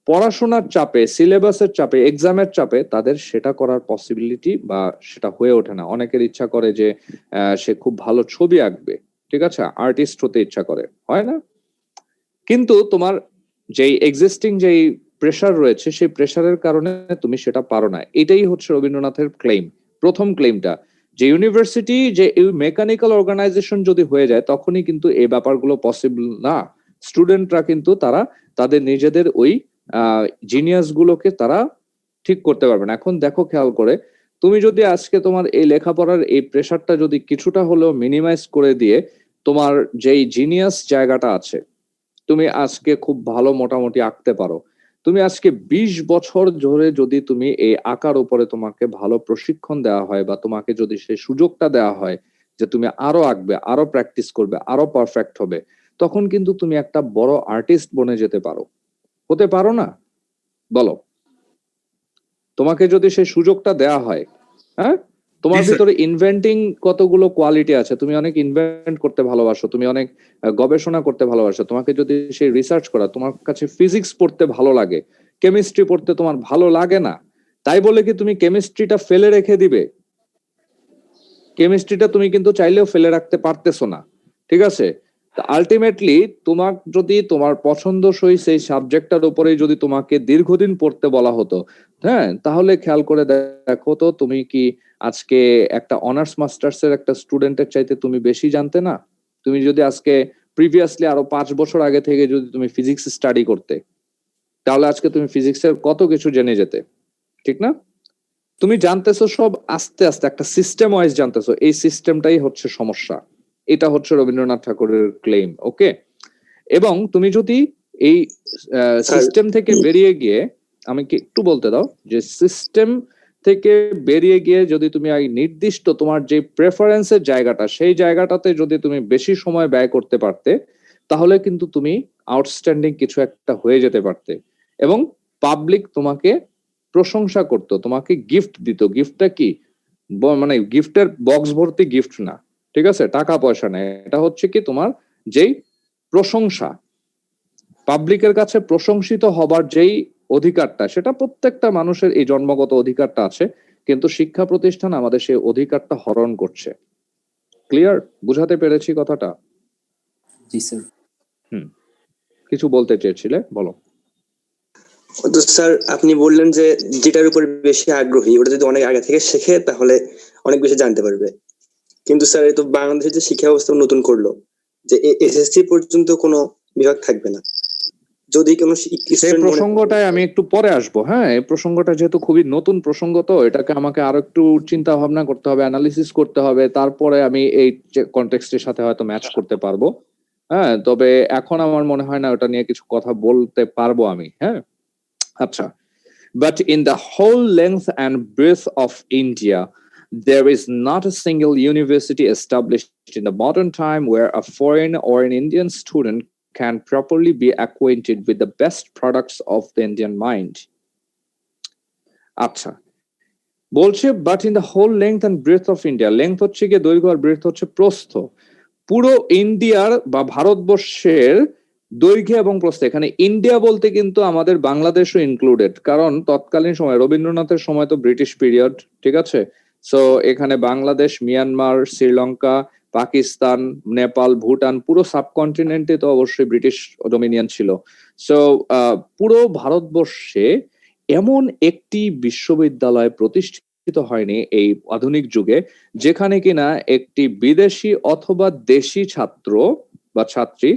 পড়াশোনার চাপে, সিলেবাসের চাপে, এক্সামের চাপে তাদের সেটা করার পসিবিলিটি বা সেটা হয়ে ওঠে না। অনেকের ইচ্ছা করে যে সে খুব ভালো ছবি আঁকবে, ঠিক আছে, আর্টিস্ট হতে ইচ্ছা করে, হয় না? কিন্তু তোমার যেই এক্সিস্টিং যেই প্রেশার রয়েছে, সেই প্রেশারের কারণে তুমি সেটা পারো না। এটাই হচ্ছে রবীন্দ্রনাথের ক্লেম, প্রথম ক্লেমটা, যে ইউনিভার্সিটি, যে মেকানিক্যাল অর্গানাইজেশন যদি হয়ে যায় তখনই কিন্তু এই ব্যাপারগুলো পসিবল না। স্টুডেন্টরা কিন্তু তারা তাদের নিজেদের ওই জিনিয়াস গুলোকে তারা ঠিক করতে পারবে না। এখন দেখো, খেয়াল করে, তুমি যদি আজকে তোমার এই লেখাপড়ার এই প্রেশারটা যদি কিছুটা হলেও মিনিমাইজ করে দিয়ে তোমার যেই জিনিয়াস জায়গাটা আছে, তুমি আজকে খুব ভালো মোটামুটি আঁকতে পারো, তুমি আজকে 20 বছর ধরে যদি তুমি এই আঁকার উপরে তোমাকে ভালো প্রশিক্ষণ দেওয়া হয় বা তোমাকে যদি সেই সুযোগটা দেওয়া হয় যে তুমি আরো আঁকবে, আরো প্র্যাকটিস করবে, আরো পারফেক্ট হবে, তখন কিন্তু তুমি একটা বড় আর্টিস্ট বনে যেতে পারো। হতে পারো না? বলো, তোমাকে যদি সেই সুযোগটা দেওয়া হয়। হ্যাঁ, তোমার ভিতরে ইনভেন্টিং কতগুলো কোয়ালিটি আছে, তুমি অনেক ইনভেন্ট করতে ভালোবাসো, তুমি অনেক গবেষণা করতে ভালোবাসো, তোমাকে যদি সেই রিসার্চ করা, তোমার কাছে ফিজিক্স পড়তে ভালো লাগে, কেমিস্ট্রি পড়তে তোমার ভালো লাগে না, তাই বলে কি তুমি কেমিস্ট্রিটা ফেলে রেখে দিবে? কেমিস্ট্রিটা তুমি কিন্তু চাইলেও ফেলে রাখতে পারতেছো না, ঠিক আছে? আলটিমেটলি তোমার যদি তোমার পছন্দসই সেই সাবজেক্টটার উপরেই যদি তোমাকে দীর্ঘদিন পড়তে বলা হতো, হ্যাঁ, তাহলে খেয়াল করে দেখো তো, তুমি কি আজকে একটা অনার্স মাস্টার্স এর একটা স্টুডেন্টের চাইতে তুমি বেশি জানতে না? তুমি যদি আজকে প্রিভিয়াসলি আরো 5 বছর আগে থেকে যদি তুমি ফিজিক্স স্টাডি করতে, তাহলে আজকে তুমি ফিজিক্সের কত কিছু জেনে যেতে, ঠিক না? তুমি জানতেছো সব আস্তে আস্তে, একটা সিস্টেম ওয়াইজ জানতেছো, এই সিস্টেমটাই হচ্ছে সমস্যা। এটা হচ্ছে রবীন্দ্রনাথ ঠাকুরের ক্লেম, ওকে? এবং তুমি যদি এই সিস্টেম থেকে বেরিয়ে গিয়ে, আমি কি একটু বলতে দাও, যে সিস্টেম থেকে বেরিয়ে গিয়ে যদি তুমি নির্দিষ্ট তোমার যে প্রেফারেন্সের জায়গাটা, সেই জায়গাটাতে যদি তুমি বেশি সময় ব্যয় করতে পারতে, তাহলে কিন্তু তুমি আউটস্ট্যান্ডিং কিছু একটা হয়ে যেতে পারতে, এবং পাবলিক তোমাকে প্রশংসা করতো, তোমাকে গিফট দিত। গিফটটা কি? মানে গিফটের বক্স ভর্তি গিফট না, ঠিক আছে, টাকা পয়সা নেই, এটা হচ্ছে কি তোমার যেই প্রশংসা, পাবলিকের কাছে প্রশংসিত হবার যেই অধিকারটা, সেটা প্রত্যেকটা মানুষের এই জন্মগত অধিকারটা আছে, কিন্তু শিক্ষা প্রতিষ্ঠান আমাদের সেই অধিকারটা হরণ করছে। ক্লিয়ার? বুঝাতে পেরেছি কথাটা? জি স্যার। কিছু বলতে চেয়েছিলে, বলো। তো স্যার, আপনি বললেন যে যেটার উপর বেশি আগ্রহী ওটা যদি অনেক আগে থেকে শেখে তাহলে অনেক বেশি জানতে পারবে। কিন্তু স্যার, এই তো বাংলাদেশের যে শিক্ষা ব্যবস্থা নতুন করলো যে এসএসসি পর্যন্ত কোনো বিভাগ থাকবে না, যদি কোনো সেই প্রসঙ্গটায় আমি একটু পরে আসবো। হ্যাঁ, এই প্রসঙ্গটা যেহেতু খুবই নতুন প্রসঙ্গ, তো এটাকে আমাকে আরো একটু চিন্তা ভাবনা করতে হবে, অ্যানালিসিস করতে হবে, তারপরে আমি এই কনটেক্সটের সাথে হয়তো ম্যাচ করতে পারবো। হ্যাঁ, তবে এখন আমার মনে হয় না ওটা নিয়ে কিছু কথা বলতে পারবো আমি। হ্যাঁ, আচ্ছা। But in the whole length and breadth of India, there is not a single university established in the modern time where a foreign or an Indian student can properly be acquainted with the best products of the Indian mind. আচ্ছা, বলছে but in the whole length and breadth of India, length হচ্ছে গিয়ে দৈর্ঘ্য আর breadth হচ্ছে প্রস্থ, পুরো ইন্ডিয়ার বা ভারতবর্ষের দৈর্ঘ্য এবং প্রস্থ। এখানে ইন্ডিয়া বলতে কিন্তু আমাদের বাংলাদেশও ইনক্লুডেড, কারণ তৎকালীন সময় রবীন্দ্রনাথের সময় তো ব্রিটিশ পিরিয়ড, ঠিক আছে? সো এখানে বাংলাদেশ, মিয়ানমার, শ্রীলঙ্কা, পাকিস্তান, নেপাল, ভুটান, পুরো সাবকন্টিনেন্টে তো অবশ্যই ব্রিটিশ ডোমিনিয়ন ছিল। সো পুরো ভারতবর্ষে এমন একটি বিশ্ববিদ্যালয় প্রতিষ্ঠিত হয়নি এই আধুনিক যুগে যেখানে কিনা একটি বিদেশি অথবা দেশি ছাত্র বা ছাত্রী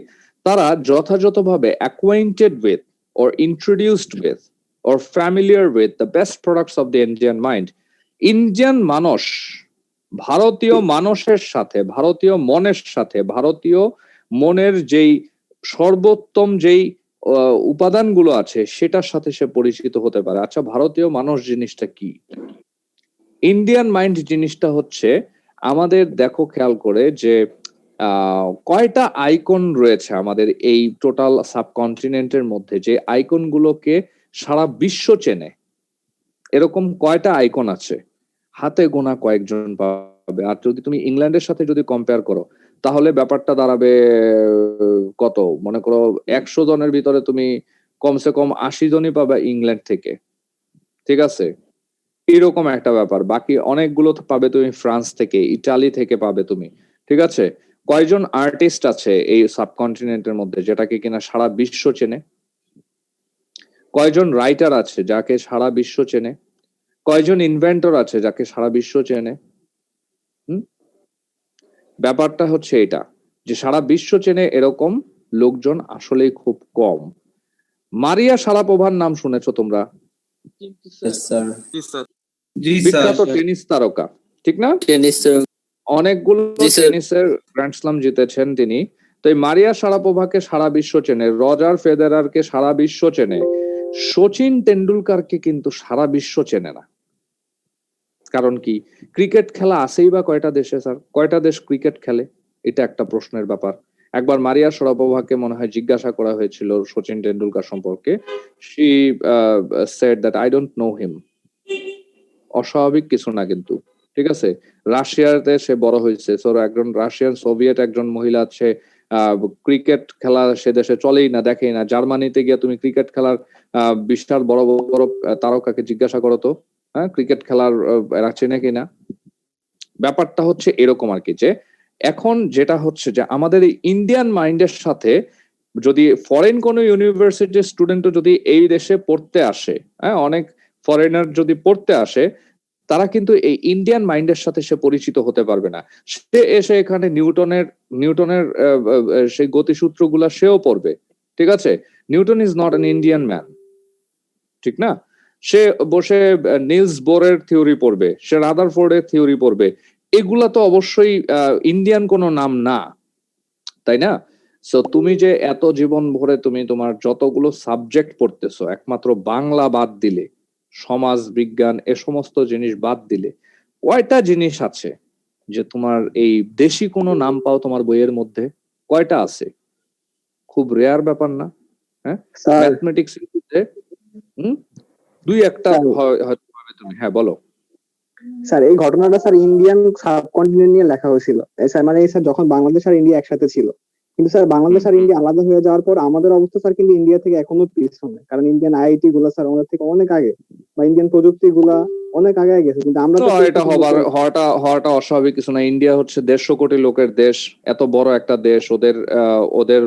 তারা যথাযথভাবে অ্যাকোয়াইন্টেড with or introduced with or familiar with the best products of the Indian mind. Indian মানুষ, ভারতীয় মানুষের সাথে, ভারতীয় মনের সাথে, ভারতীয় মনের যেই সর্বোত্তম যেই উপাদানগুলো আছে সেটার সাথে সে পরিচিত হতে পারে। আচ্ছা, ভারতীয় মানুষ জিনিসটা কি? ইন্ডিয়ান মাইন্ড জিনিসটা হচ্ছে, আমাদের দেখো খেয়াল করে যে কয়টা আইকন রয়েছে আমাদের এই টোটাল সাবকন্টিনেন্টের মধ্যে, যে আইকন গুলোকে সারা বিশ্ব চেনে, এরকম কয়টা আইকন আছে? হাতে গোনা কয়েকজন পাবে। আর যদি তুমি ইংল্যান্ডের সাথে যদি কম্পেয়ার করো, তাহলে ব্যাপারটা দাঁড়াবে কত, মনে করো 100 জনের ভিতরে তুমি কমসে কম 80 জনই পাবে ইংল্যান্ড থেকে, ঠিক আছে? এরকম একটা ব্যাপার। বাকি অনেকগুলো তো পাবে তুমি ফ্রান্স থেকে, ইটালি থেকে পাবে তুমি, ঠিক আছে? কয়জন আর্টিস্ট আছে এই সাবকন্টিনেন্টের মধ্যে যেটাকে কিনা সারা বিশ্ব চেনে? কয়জন রাইটার আছে যাকে সারা বিশ্ব চেনে? কয়জন ইনভেন্টর আছে যাকে সারা বিশ্ব চেনে? ব্যাপারটা হচ্ছে এটা, যে সারা বিশ্ব চেনে এরকম লোকজন আসলেই খুব কম। মারিয়া শারাপোভার নাম শুনেছো তোমরা? স্যার জি স্যার। বিখ্যাত টেনিস তারকা, ঠিক না? টেনিস অনেকগুলো জি, স্যার। টেনিসের গ্র্যান্ড স্লাম জিতেছেন তিনি। তো এই মারিয়া শারাপোভাকে সারা বিশ্ব চেনে, রজার ফেদেরারকে সারা বিশ্ব চেনে, সচিন তেন্ডুলকারকে কিন্তু সারা বিশ্ব চেনে না। কারণ কি? ক্রিকেট খেলা আছেই বা কয়টা দেশে স্যার? কয়টা দেশ ক্রিকেট খেলে? এটা একটা প্রশ্নের ব্যাপার। একবার মারিয়া শারাপোভাকে মনে হয় জিজ্ঞাসা করা হয়েছিল সচিন তেন্ডুলকার সম্পর্কে। She said that I don't know him. অস্বাভাবিক কিছু না কিন্তু, ঠিক আছে? রাশিয়াতে সে বড় হয়েছে, একজন রাশিয়ান সোভিয়েত একজন মহিলা আছে, ক্রিকেট খেলা সে দেশে চলেই না, দেখেই না। জার্মানিতে গিয়ে তুমি ক্রিকেট খেলার বিশাল বড় বড় তারকাকে জিজ্ঞাসা করো তো, হ্যাঁ, ক্রিকেট খেলার এরা চেনে কিনা? ব্যাপারটা হচ্ছে এরকম আর কি, যে এখন যেটা হচ্ছে যে আমাদের এই ইন্ডিয়ান মাইন্ডের সাথে যদি ফরেন কোন ইউনিভার্সিটির স্টুডেন্টও যদি এই দেশে পড়তে আসে, হ্যাঁ, অনেক ফরেনার যদি পড়তে আসে, তারা কিন্তু এই ইন্ডিয়ান মাইন্ডের সাথে সে পরিচিত হতে পারবে না। সে এসে এখানে নিউটনের সেই গতিসূত্রগুলা সেও পড়বে, ঠিক আছে? Newton is not an Indian man, ঠিক না? সে বসে নিলস বোরের থিওরি পড়বে, সে রাদারফোর্ডের থিওরি পড়বে। এগুলা তো অবশ্যই ইন্ডিয়ান কোনো নাম না, তাই না? সো তুমি যে এত জীবন ভরে তুমি তোমার যতগুলো সাবজেক্ট পড়তেছো, একমাত্র বাংলা বাদ দিলে, সমাজ বিজ্ঞান এ সমস্ত জিনিস বাদ দিলে, কয়টা জিনিস আছে যে তোমার এই দেশি কোনো নাম পাও তোমার বইয়ের মধ্যে? কয়টা আছে? খুব রেয়ার ব্যাপার না? হ্যাঁ, ম্যাথমেটিক্স এর মধ্যে দুই একটা হয়তো পাবে তুমি। হ্যাঁ, বলো। স্যার এই ঘটনাটা স্যার ইন্ডিয়ান সাবকন্টিনেন্ট নিয়ে লেখা হয়েছিল স্যার, মানে স্যার যখন বাংলাদেশ আর ইন্ডিয়া একসাথে ছিল, কিন্তু স্যার বাংলাদেশ আর ইন্ডিয়া আলাদা হয়ে যাওয়ার পর আমাদের অবস্থা স্যার কিন্তু ইন্ডিয়া থেকে এখনো পিছনে, কারণ ইন্ডিয়ান আইআইটি গুলা স্যার আমাদের থেকে অনেক আগে, বা ইন্ডিয়ান প্রযুক্তি গুলা অনেক আগে গেছে, কিন্তু আমরা তো এটা হওয়াটা অস্বাভাবিক কিছু না। ইন্ডিয়া হচ্ছে 150 কোটি লোকের দেশ, এত বড় একটা দেশ, ওদের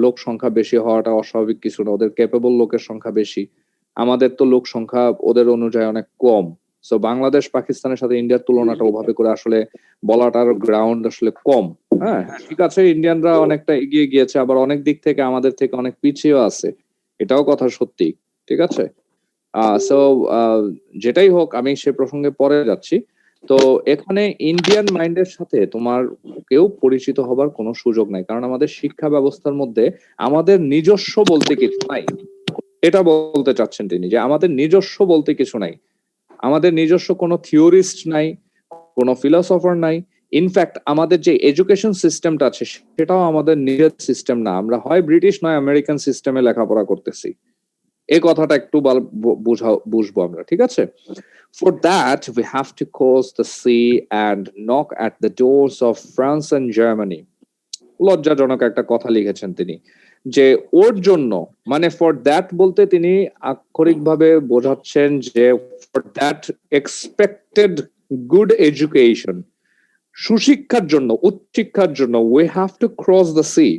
লোক সংখ্যা বেশি হওয়াটা অস্বাভাবিক কিছু না। ওদের ক্যাপেবল লোকের সংখ্যা বেশি, আমাদের তো লোক সংখ্যা ওদের অনুযায়ী অনেক কম। সো বাংলাদেশ পাকিস্তানের সাথে ইন্ডিয়ার তুলনাটা ওভাবে করে আসলে বলাটার গ্রাউন্ড আসলে কম। হ্যাঁ, ঠিক আছে, ইন্ডিয়ানরা অনেকটা এগিয়ে গিয়েছে, আবার অনেক দিক থেকে আমাদের থেকে অনেক পিছিয়েও আছে, এটাও কথা সত্যি, ঠিক আছে? সো যেটাই হোক, আমি সে প্রসঙ্গে পরে যাচ্ছি। তো এখানে ইন্ডিয়ান মাইন্ডের সাথে তোমার কেউ পরিচিত হবার কোনো সুযোগ নাই, কারণ আমাদের শিক্ষা ব্যবস্থার মধ্যে আমাদের নিজস্ব বলতে কিছু নাই। এটা বলতে চাচ্ছেন তিনি, যে আমাদের নিজস্ব বলতে কিছু নাই। আমাদের নিজস্ব কোনো থিওরিস্ট নাই, কোনো ফিলোসফার নাই। ইনফ্যাক্ট আমাদের যে এডুকেশন সিস্টেমটা আছে সেটাও আমাদের নিজের সিস্টেম না। আমরা হয় ব্রিটিশ নয় আমেরিকান সিস্টেমে লেখাপড়া করতেছি। এই কথাটা একটু বুঝবো আমরা, ঠিক আছে? For that we have to cross the sea and knock at the doors of France and Germany. লজ্জাজনক একটা কথা লিখেছেন তিনি, যে ওর জন্য, মানে ফর দ্যাট বলতে তিনি আক্ষরিকভাবে বোঝাচ্ছেন যে for that expected good education, সুশিক্ষার জন্য, উচ্চশিক্ষার জন্য we have to cross the sea,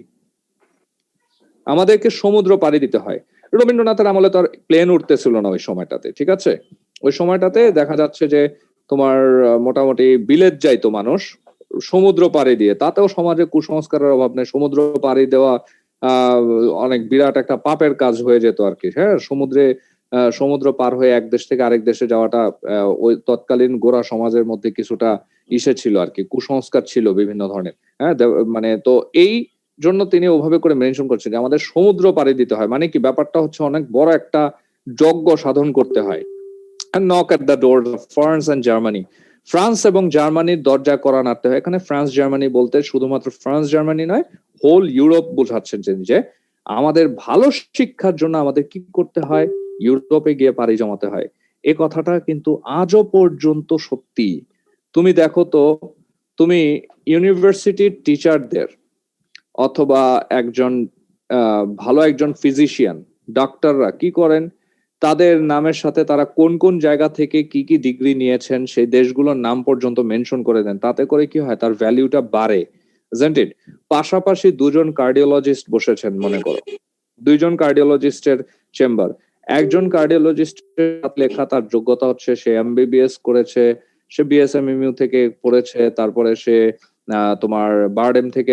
আমাদেরকে সমুদ্র পাড়ি দিতে হয়। রবীন্দ্রনাথের আমলে তো আর প্লেন উঠতেছিল না ওই সময়টাতে, ঠিক আছে? ওই সময়টাতে দেখা যাচ্ছে যে তোমার মোটামুটি বিলেত যাইতো মানুষ সমুদ্র পাড়ি দিয়ে, তাতেও সমাজে কুসংস্কারের অভাব নেই। সমুদ্র পাড়ি দেওয়া অনেক বিরাট একটা পাপের কাজ হয়ে যেত আর কি। হ্যাঁ, সমুদ্র পার হয়ে এক দেশ থেকে আরেক দেশে যাওয়াটা ওই তৎকালীন গোরা সমাজের মধ্যে কিছুটা ছিল আর কি, কুসংস্কার ছিল বিভিন্ন ধরনের। হ্যাঁ, মানে তো এই জন্য তিনি ওভাবে করে মেনশন করছেন যে আমাদের সমুদ্র পাড়ি দিতে হয়, মানে কি ব্যাপারটা হচ্ছে অনেক বড় একটা যজ্ঞ সাধন করতে হয়। and knock at the door of France and Germany. France এবং জার্মানির দরজা করা নাড়তে হয়। এখানে ফ্রান্স জার্মানি বলতে শুধুমাত্র ফ্রান্স জার্মানি নয়, হোল ইউরোপ বোঝাচ্ছেন যে আমাদের ভালো শিক্ষার জন্য আমাদের কি করতে হয়, ইউরোপে গিয়ে পাড়ি জমাতে হয়। এ কথাটা কিন্তু আজও পর্যন্ত সত্যি। তুমি দেখো তো, তুমি ইউনিভার্সিটির টিচারদের অথবা একজন ভালো একজন ফিজিশিয়ান, ডাক্তাররা কি করেন, তাদের নামের সাথে তারা কোন কোন জায়গা থেকে কি কি ডিগ্রি নিয়েছেন সেই দেশগুলোর নাম পর্যন্ত মেনশন করে দেন। তাতে করে কি হয়, তার ভ্যালুটা বাড়ে, isn't it? পাশাপাশি দুজন কার্ডিওলজিস্ট বসেছেন মনে করো, দুইজন কার্ডিওলজিস্টের চেম্বার, একজন কার্ডিওলজিস্টের লেখা তার যোগ্যতা হচ্ছে সে এমবিবিএস করেছে, সে বিএসএমইউ থেকে পড়েছে, তারপরে সে তোমার বারডেম থেকে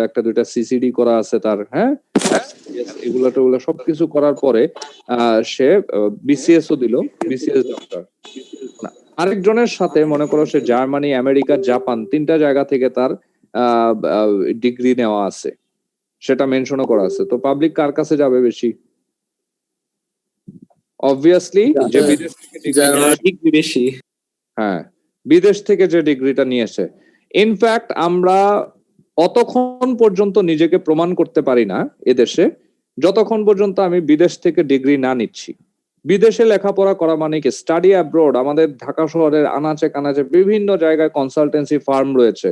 একটা দুইটা সিসিডি করা আছে তার, হ্যাঁ, এগুলা টোগুলা সবকিছু করার পরে সে বিসিএস ও দিল, বিসিএস ডক্টর। আরেকজনের সাথে মনে করো সে জার্মানি, আমেরিকা, জাপান, তিনটা জায়গা থেকে তার ডিগ্রি নেওয়া আছে, সেটা মেনশনও করা আছে। তো পাবলিক কার কাছে যাবে বেশি? অবভিয়াসলি যে বিদেশ থেকে ডিগ্রি বেশি, হ্যাঁ, বিদেশ থেকে যে ডিগ্রিটা নিয়েছে। ইনফ্যাক্ট আমরা অতক্ষণ পর্যন্ত নিজেকে প্রমাণ করতে পারি না এদেশে যতক্ষণ পর্যন্ত আমি বিদেশ থেকে ডিগ্রি না নিচ্ছি। বিদেশে লেখাপড়া করা মানে কি, স্টাডি অ্যাব্রোড। আমাদের ঢাকা শহরের আনাচে কানাচে বিভিন্ন জায়গায় কনসালটেন্সি ফার্ম রয়েছে,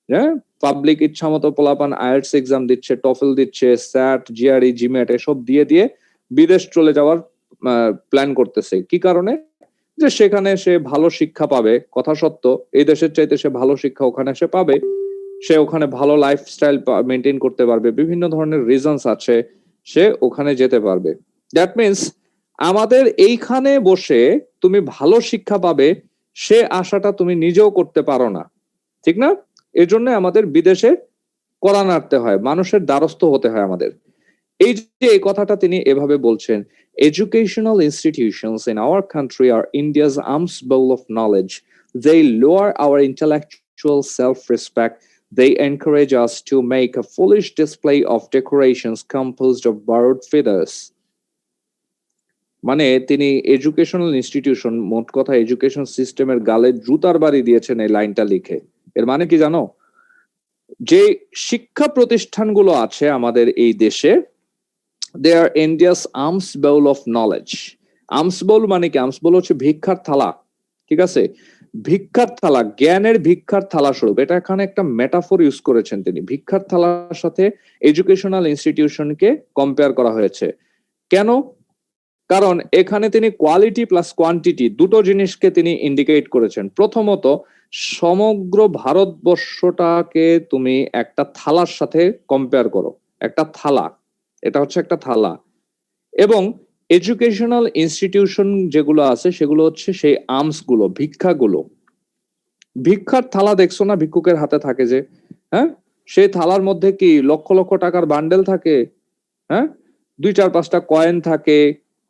হ্যাঁ, পাবলিক ইচ্ছা মতো পোলাপান আইএলটিএস এক্সাম দিচ্ছে, টফেল দিচ্ছে, স্যাট, জিআরই, জিম্যাট এসব দিয়ে বিদেশ চলে যাওয়ার প্ল্যান করতেছে। কি কারণে? যে সেখানে সে ভালো শিক্ষা পাবে, কথা সত্য, এই দেশের চাইতে সে ভালো শিক্ষা ওখানে সে পাবে, সে ওখানে ভালো লাইফস্টাইল মেনটেন করতে পারবে, বিভিন্ন ধরনের রিজনস আছে, সে ওখানে যেতে পারবে। দ্যাট মিনস আমাদের এইখানে বসে তুমি ভালো শিক্ষা পাবে সে আশাটা তুমি নিজেও করতে পারো না, ঠিক না? এই জন্য আমাদের বিদেশে কড়া নাড়তে হয়, মানুষের দ্বারস্থ হতে হয় আমাদের। এই যে এই কথাটা তিনি এভাবে বলছেন, educational institutions in our country are India's arms bowl of knowledge. They lower our intellectual self-respect. They encourage us to make a foolish display of decorations composed of borrowed feathers. মানে তিনি এডুকেশনাল ইনস্টিটিউশন, মোট কথা education সিস্টেমের গালে জুতার বাড়ি দিয়েছেন এই লাইনটা লিখে। এর মানে কি জানো? যে শিক্ষা প্রতিষ্ঠানগুলো আছে আমাদের এই দেশে, they are India's arms bowl of knowledge. Arms bowl মানে কি? আর্মস বোল হচ্ছে ভিক্ষার থালা, ঠিক আছে? ভিক্ষার থালা, জ্ঞানের ভিক্ষার থালা স্বরূপ। এটা এখানে একটা মেটাফোর ইউজ করেছেন তিনি। ভিক্ষার থালার সাথে এডুকেশনাল ইনস্টিটিউশনকে কম্পেয়ার করা হয়েছে। কেন? কারণ এখানে তিনি কোয়ালিটি প্লাস কোয়ান্টিটি দুটো জিনিসকে তিনি ইন্ডিকেট করেছেন। প্রথমত, সমগ্র ভারতবর্ষটাকে তুমি একটা থালার সাথে কম্পেয়ার করো, একটা থালা, এটা হচ্ছে একটা থালা, এবং এডুকেশনাল ইনস্টিটিউশন যেগুলো আছে সেগুলো হচ্ছে সেই আর্মস গুলো, ভিক্ষাগুলো। ভিক্ষার থালা দেখছো না ভিক্ষুকের হাতে থাকে যে, হ্যাঁ, সেই থালার মধ্যে কি লক্ষ লক্ষ টাকার বান্ডেল থাকে, হ্যাঁ, 2-4-5টা কয়েন থাকে,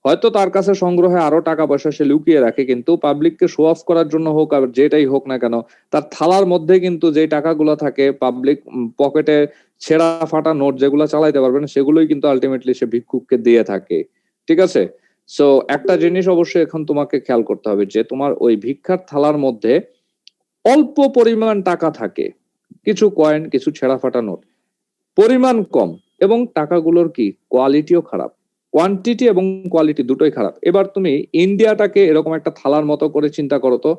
হয়তো তার কাছে সংগ্রহে আরো টাকা পয়সা সে লুকিয়ে রাখে, কিন্তু পাবলিককে শো অফ করার জন্য হোক আর যেটাই হোক না কেন, তার থালার মধ্যে কিন্তু যে টাকাগুলো থাকে, পাবলিক পকেটে ছেঁড়া ফাটা নোট যেগুলো চালাইতে পারবে না সেগুলোই কিন্তু আলটিমেটলি সে ভিক্ষুককে দিয়ে থাকে, ঠিক আছে? সো একটা জিনিস অবশ্যই এখন তোমাকে খেয়াল করতে হবে যে তোমার ওই ভিক্ষার থালার মধ্যে অল্প পরিমাণ টাকা থাকে, কিছু কয়েন, কিছু ছেঁড়া ফাটা নোট, পরিমাণ কম, এবং টাকাগুলোর কি কোয়ালিটিও খারাপ, কোয়ান্টিটি এবং কোয়ালিটি দুটোই খারাপ। এবার তুমি ইন্ডিয়াটাকে এরকম একটা থালার মতো করে চিন্তা করো তো।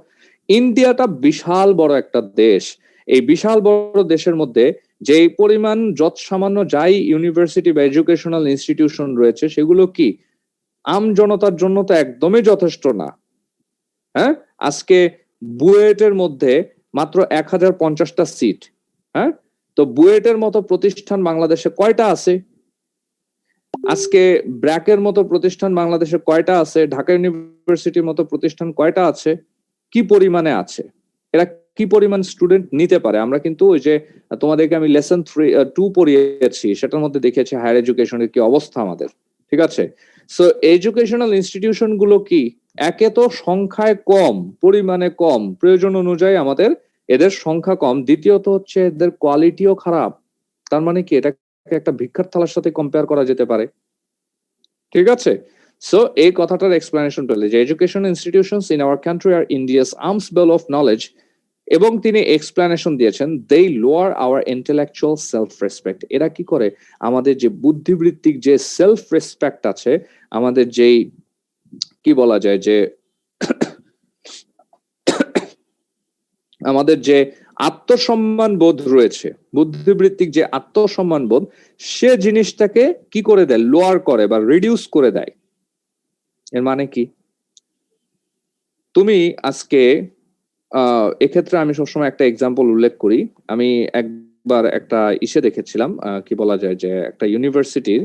ইন্ডিয়াটা বিশাল বড় একটা দেশ। এই বিশাল বড় দেশের মধ্যে যেই পরিমাণ যত সামান্য যাই ইউনিভার্সিটি বা এডুকেশনাল ইনস্টিটিউশন রয়েছে সেগুলো কি আম জনতার জন্য তো একদমই যথেষ্ট না। হ্যাঁ, আজকে বুয়েটের মধ্যে মাত্র 1050টা সিট, হ্যাঁ, তো বুয়েটের মতো প্রতিষ্ঠান বাংলাদেশে কয়টা আছে? আজকে ব্র্যাকের মতো প্রতিষ্ঠান বাংলাদেশে কয়টা আছে? ঢাকা ইউনিভার্সিটির মতো প্রতিষ্ঠান কয়টা আছে? কি পরিমাণে আছে? এরা কি পরিমাণ স্টুডেন্ট নিতে পারে? আমরা কিন্তু ওই যে তোমাদেরকে আমি লেসন 2 পড়িয়েছি, সেটার মধ্যে দেখিয়েছি হায়ার এডুকেশনের কি অবস্থা আমাদের, ঠিক আছে? সো এডুকেশনাল ইনস্টিটিউশন গুলো কি একে তো সংখ্যায় কম, পরিমাণে কম, প্রয়োজন অনুযায়ী আমাদের এদের সংখ্যা কম, দ্বিতীয়ত হচ্ছে এদের কোয়ালিটিও খারাপ। তার মানে কি এটা এটাকে একটা ভিক্ষার থালার সাথে কম্পেয়ার করা যেতে পারে। ঠিক আছে, সো এই কথাটার এক্সপ্লেনেশন পেলে যে education institutions in our country are India's arms bell of knowledge, এবং তিনি এক্সপ্লেনেশন দিয়েছেন they lower our intellectual self respect. এরা কি করে আমাদের যে বুদ্ধিবৃত্তিক যে সেলফ রেসপেক্ট আছে, আমাদের যেই কি বলা যায় যে আমাদের যে আত্মসম্মান বোধ রয়েছে, বুদ্ধিবৃত্তিক যে আত্মসম্মান বোধ, সে জিনিসটাকে কি করে দেয়, লোয়ার করে বা রিডিউস করে দেয়। এর মানে কি, তুমি আজকে এক্ষেত্রে আমি সবসময় একটা এক্সাম্পল উল্লেখ করি। আমি একবার একটা ইসে দেখেছিলাম, কি বলা যায় যে একটা ইউনিভার্সিটির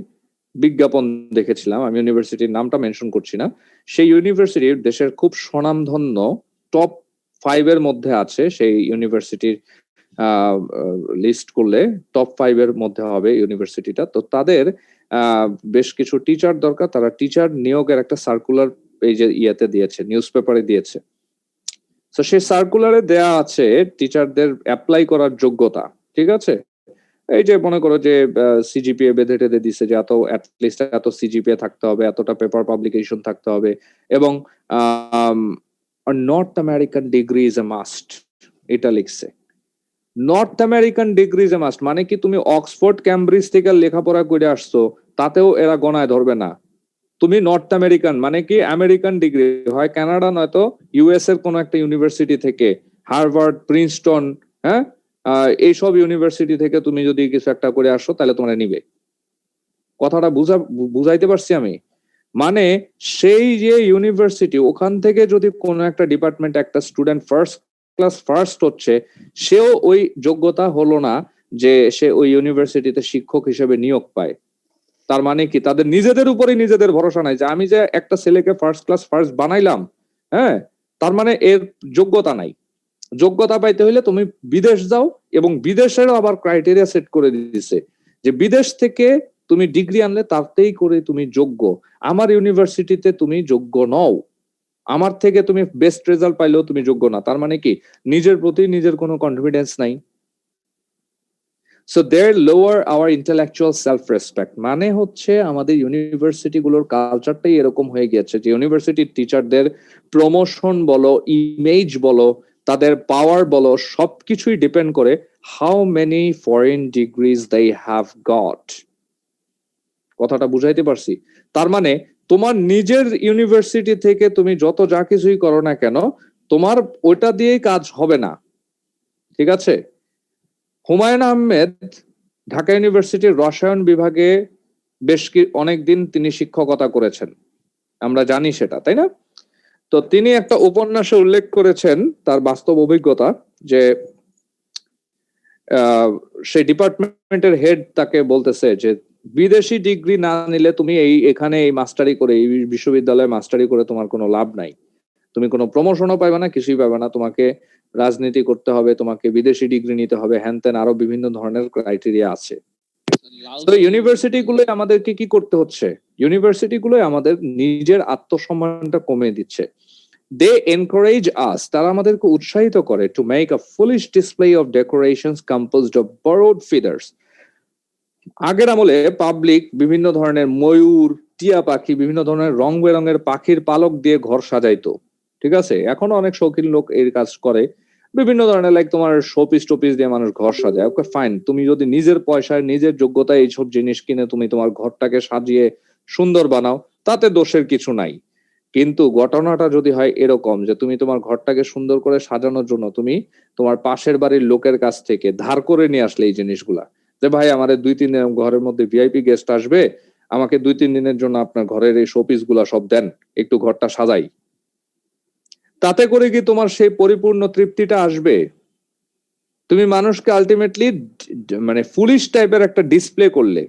বিজ্ঞাপন দেখেছিলাম, আমি ইউনিভার্সিটির নামটা মেনশন করছি না। সেই ইউনিভার্সিটির দেশের খুব স্বনামধন্য টপ 5 এর মধ্যে আছে, সেই ইউনিভার্সিটির লিস্ট করলে টপ 5 এর মধ্যে হবে ইউনিভার্সিটিটা। তো তাদের বেশ কিছু টিচার দরকার, তারা টিচার নিয়োগের একটা সার্কুলার এই যে ইয়েতে দিয়েছে, নিউজ পেপারে দিয়েছে। তো সেই সার্কুলারে দেয়া আছে টিচারদের অ্যাপ্লাই করার যোগ্যতা। ঠিক আছে, এই যে মনে করো যে সিজিপিএ বেঁধে টেঁধে দিছে যে এত অ্যাটলিস্ট এত সিজিপিএ থাকতে হবে, এতটা পেপার পাবলিকেশন থাকতে হবে, এবং north American degree is a must, এটা লিখছে। North American degree is a must মানে কি, তুমি অক্সফোর্ড ক্যামব্রিজ থেকে লেখাপড়া করে আসছো তাতেও এরা গণায় ধরবে না। তুমি নর্থ আমেরিকান মানে কি, আমেরিকান ডিগ্রি হয় কানাডা নয়তো ইউএস এর কোন একটা ইউনিভার্সিটি থেকে, হার্ভার্ড, প্রিন্সটন, হ্যাঁ, এইসব ইউনিভার্সিটি থেকে তুমি যদি কিছু একটা করে আসো তাহলে তোমরা নিবে। কথাটা বুঝাইতে পারছি আমি? মানে সেই যে ইউনিভার্সিটি, ওখান থেকে যদি কোনো একটা ডিপার্টমেন্ট একটা স্টুডেন্ট ফার্স্ট ক্লাস ফার্স্ট হচ্ছে, সেও ওই যোগ্যতা হলো না যে সে ওই ইউনিভার্সিটিতে শিক্ষক হিসেবে নিয়োগ পায়। তার মানে কি, তাদের নিজেদের উপরেই নিজেদের ভরসা নাই যে আমি যে একটা ছেলেকে ফার্স্ট ক্লাস ফার্স্ট বানাইলাম, হ্যাঁ, তার মানে এর যোগ্যতা নাই। যোগ্যতা পাইতে হইলে তুমি বিদেশ যাও, এবং বিদেশেরও আবার ক্রাইটেরিয়া সেট করে দিয়েছে যে বিদেশ থেকে তুমি ডিগ্রি আনলে তাতেই করে তুমি যোগ্য। আমার ইউনিভার্সিটিতে তুমি যোগ্য নও, আমার থেকে তুমি বেস্ট রেজাল্ট পাইলেও তুমি যোগ্য না। তার মানে কি, নিজের প্রতি নিজের কোনো কনফিডেন্স নাই। So their lower our intellectual self respect, মানে হচ্ছে আমাদের ইউনিভার্সিটি গুলোর কালচারটাই এরকম হয়ে গিয়েছে যে ইউনিভার্সিটির টিচারদের প্রমোশন বলো, ইমেজ বলো, তাদের পাওয়ার বলো, সবকিছুই ডিপেন্ড করে how many foreign degrees they have got. কথাটা বুঝাইতে পারছি? তার মানে তোমার নিজের ইউনিভার্সিটি থেকে তুমি যত যা কিছুই করো না কেন, তোমার ওইটা দিয়েই কাজ হবে না। ঠিক আছে, হুমায়ুন আহমেদ ঢাকা ইউনিভার্সিটির রসায়ন বিভাগে বেশ অনেকদিন তিনি শিক্ষকতা করেছেন, আমরা জানি সেটা, তাই না? তো তিনি একটা উপন্যাসে উল্লেখ করেছেন তার বাস্তব অভিজ্ঞতা যে সেই ডিপার্টমেন্টের হেড তাকে বলতেছে যে বিদেশি ডিগ্রি না নিলে তুমি এখানে এই মাস্টারি করে, এই বিশ্ববিদ্যালয়ে মাস্টারি করে তোমার কোনো লাভ নাই, তুমি কোনো প্রমোশনও পাবে না, কিছুই পাবে না, তোমাকে রাজনীতি করতে হবে, তোমাকে বিদেশি ডিগ্রি নিতে হবে, হ্যান ত্যান আরো বিভিন্ন ধরনের ক্রাইটেরিয়া আছে। তো ইউনিভার্সিটি গুলো আমাদেরকে কি করতে হচ্ছে, ইউনিভার্সিটি গুলো আমাদের নিজের আত্মসম্মানটা কমিয়ে দিচ্ছে। দে এনকারেজ আস, তারা আমাদেরকে উৎসাহিত করে to make a foolish display of decorations composed of borrowed feathers. আগের আমলে পাবলিক বিভিন্ন ধরনের ময়ূর, টিয়া পাখি, বিভিন্ন ধরনের রং বেরঙের পাখির পালক দিয়ে ঘর সাজাইতো। ঠিক আছে, এখনো অনেক শৌখিন লোক এই কাজ করে, বিভিন্ন ধরনের লাইক তোমার শোপিস টোপিস দিয়ে মানুষ ঘর সাজায়। ওকে ফাইন, তুমি যদি নিজের পয়সায় নিজের যোগ্যতায় এইসব জিনিস কিনে তুমি তোমার ঘরটাকে সাজিয়ে সুন্দর বানাও, তাতে দোষের কিছু নাই। কিন্তু ঘটনাটা যদি হয় এরকম যে তুমি তোমার ঘরটাকে সুন্দর করে সাজানোর জন্য তুমি তোমার পাশের বাড়ির লোকের কাছ থেকে ধার করে নিয়ে আসলে এই জিনিসগুলা, যে ভাই আমাদের 2-3 দিন ঘরের মধ্যে ভিআইপি গেস্ট আসবে, আমাকে 2-3 দিনের জন্য আপনার ঘরের এই শোপিস গুলা সব দেন, একটু ঘরটা সাজাই, তাতে করে কি তোমার সেই পরিপূর্ণ তৃপ্তিটা আসবে? তুমি মানুষকে আলটিমেটলি মানে ফুলিশ টাইপের একটা ডিসপ্লে করলে,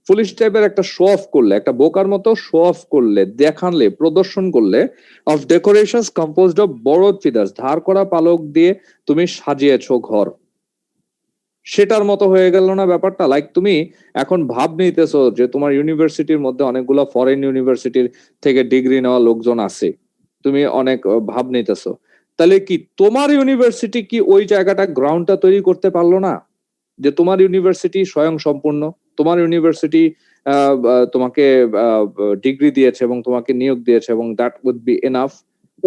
ফুলিশ টাইপের একটা শো অফ করলে, একটা বোকার মতো শো অফ করলে, দেখালে, প্রদর্শন করলে of decorations composed of borrowed feathers, ধার করা পালক দিয়ে তুমি সাজিয়েছো ঘর, সেটার মতো হয়ে গেল না ব্যাপারটা? লাইক তুমি এখন ভাব নিতেছো যে তোমার ইউনিভার্সিটির মধ্যে অনেকগুলো ফরেন ইউনিভার্সিটির থেকে ডিগ্রি নেওয়া লোকজন আছে, তুমি অনেক ভাব নিতেছো, তাহলে কি তোমার ইউনিভার্সিটি কি ওই জায়গাটা গ্রাউন্ডটা তৈরি করতে পারলো না যে তোমার ইউনিভার্সিটি স্বয়ং সম্পূর্ণ? তোমার ইউনিভার্সিটি তোমাকে ডিগ্রি দিয়েছে এবং তোমাকে নিয়োগ দিয়েছে এবং দ্যাট উড বি এনাফ।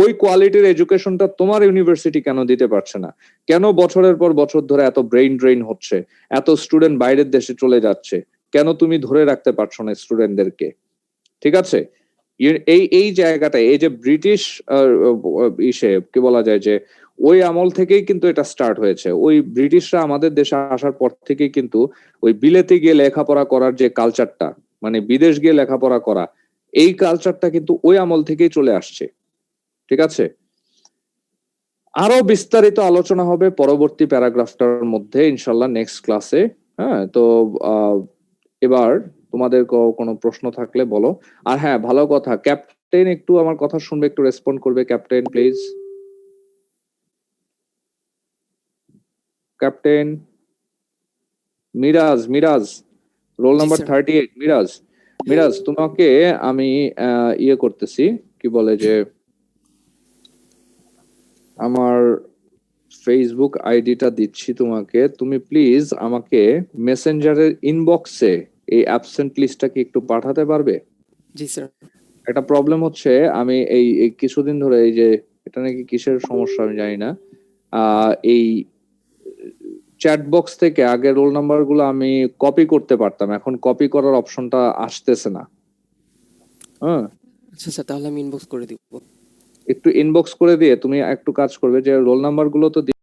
ওই কোয়ালিটির এডুকেশনটা তোমার ইউনিভার্সিটি কেন দিতে পারছে না? কেন বছরের পর বছর ধরে এত ব্রেইন ড্রেইন হচ্ছে, এত স্টুডেন্ট বাইরের দেশে চলে যাচ্ছে, কেন তুমি ধরে রাখতে পারছো না স্টুডেন্টদেরকে? ঠিক আছে, এই জায়গাটায় এই যে ব্রিটিশ ইসে কি বলা যায় যে ওই আমল থেকেই কিন্তু এটা স্টার্ট হয়েছে। ওই ব্রিটিশরা আমাদের দেশে আসার পর থেকেই কিন্তু ওই বিলেতে গিয়ে লেখাপড়া করার যে কালচারটা, মানে বিদেশ গিয়ে লেখাপড়া করা, এই কালচারটা কিন্তু ওই আমল থেকেই চলে আসছে। ঠিক আছে, আরো বিস্তারিত আলোচনা হবে পরবর্তী প্যারাগ্রাফটার মধ্যে ইনশাল্লাহ নেক্সট ক্লাসে। হ্যাঁ, তো এবার তোমাদের কোনো প্রশ্ন থাকলে বলো। আর হ্যাঁ, ভালো কথা, ক্যাপ্টেন একটু আমার কথা শুনবে, একটু রেসপন্ড করবে captain please. Captain Miraj roll number 38। Miraj তোমাকে আমি ইয়ে করতেছি, কি বলে যে আমার ফেসবুক আইডিটা দিচ্ছি তোমাকে, তুমি প্লিজ আমাকে মেসেঞ্জারের ইনবক্সে এই অ্যাবসেন্ট লিস্টটা কি একটু পাঠাতে পারবে? জি স্যার। একটা প্রবলেম হচ্ছে, আমি এই কিছুদিন ধরে এই যে এটা নাকি কিসের সমস্যা আমি জানি না, এই চ্যাট বক্স থেকে আগে রোল নাম্বার গুলো আমি কপি করতে পারতাম, এখন কপি করার অপশনটা আসতেছে না। হ্যাঁ, আচ্ছা স্যার, তাহলে আমি ইনবক্স করে দিব। একটু ইনবক্স করে দিয়ে তুমি একটু কাজ করবে যে রোল নাম্বার গুলো তো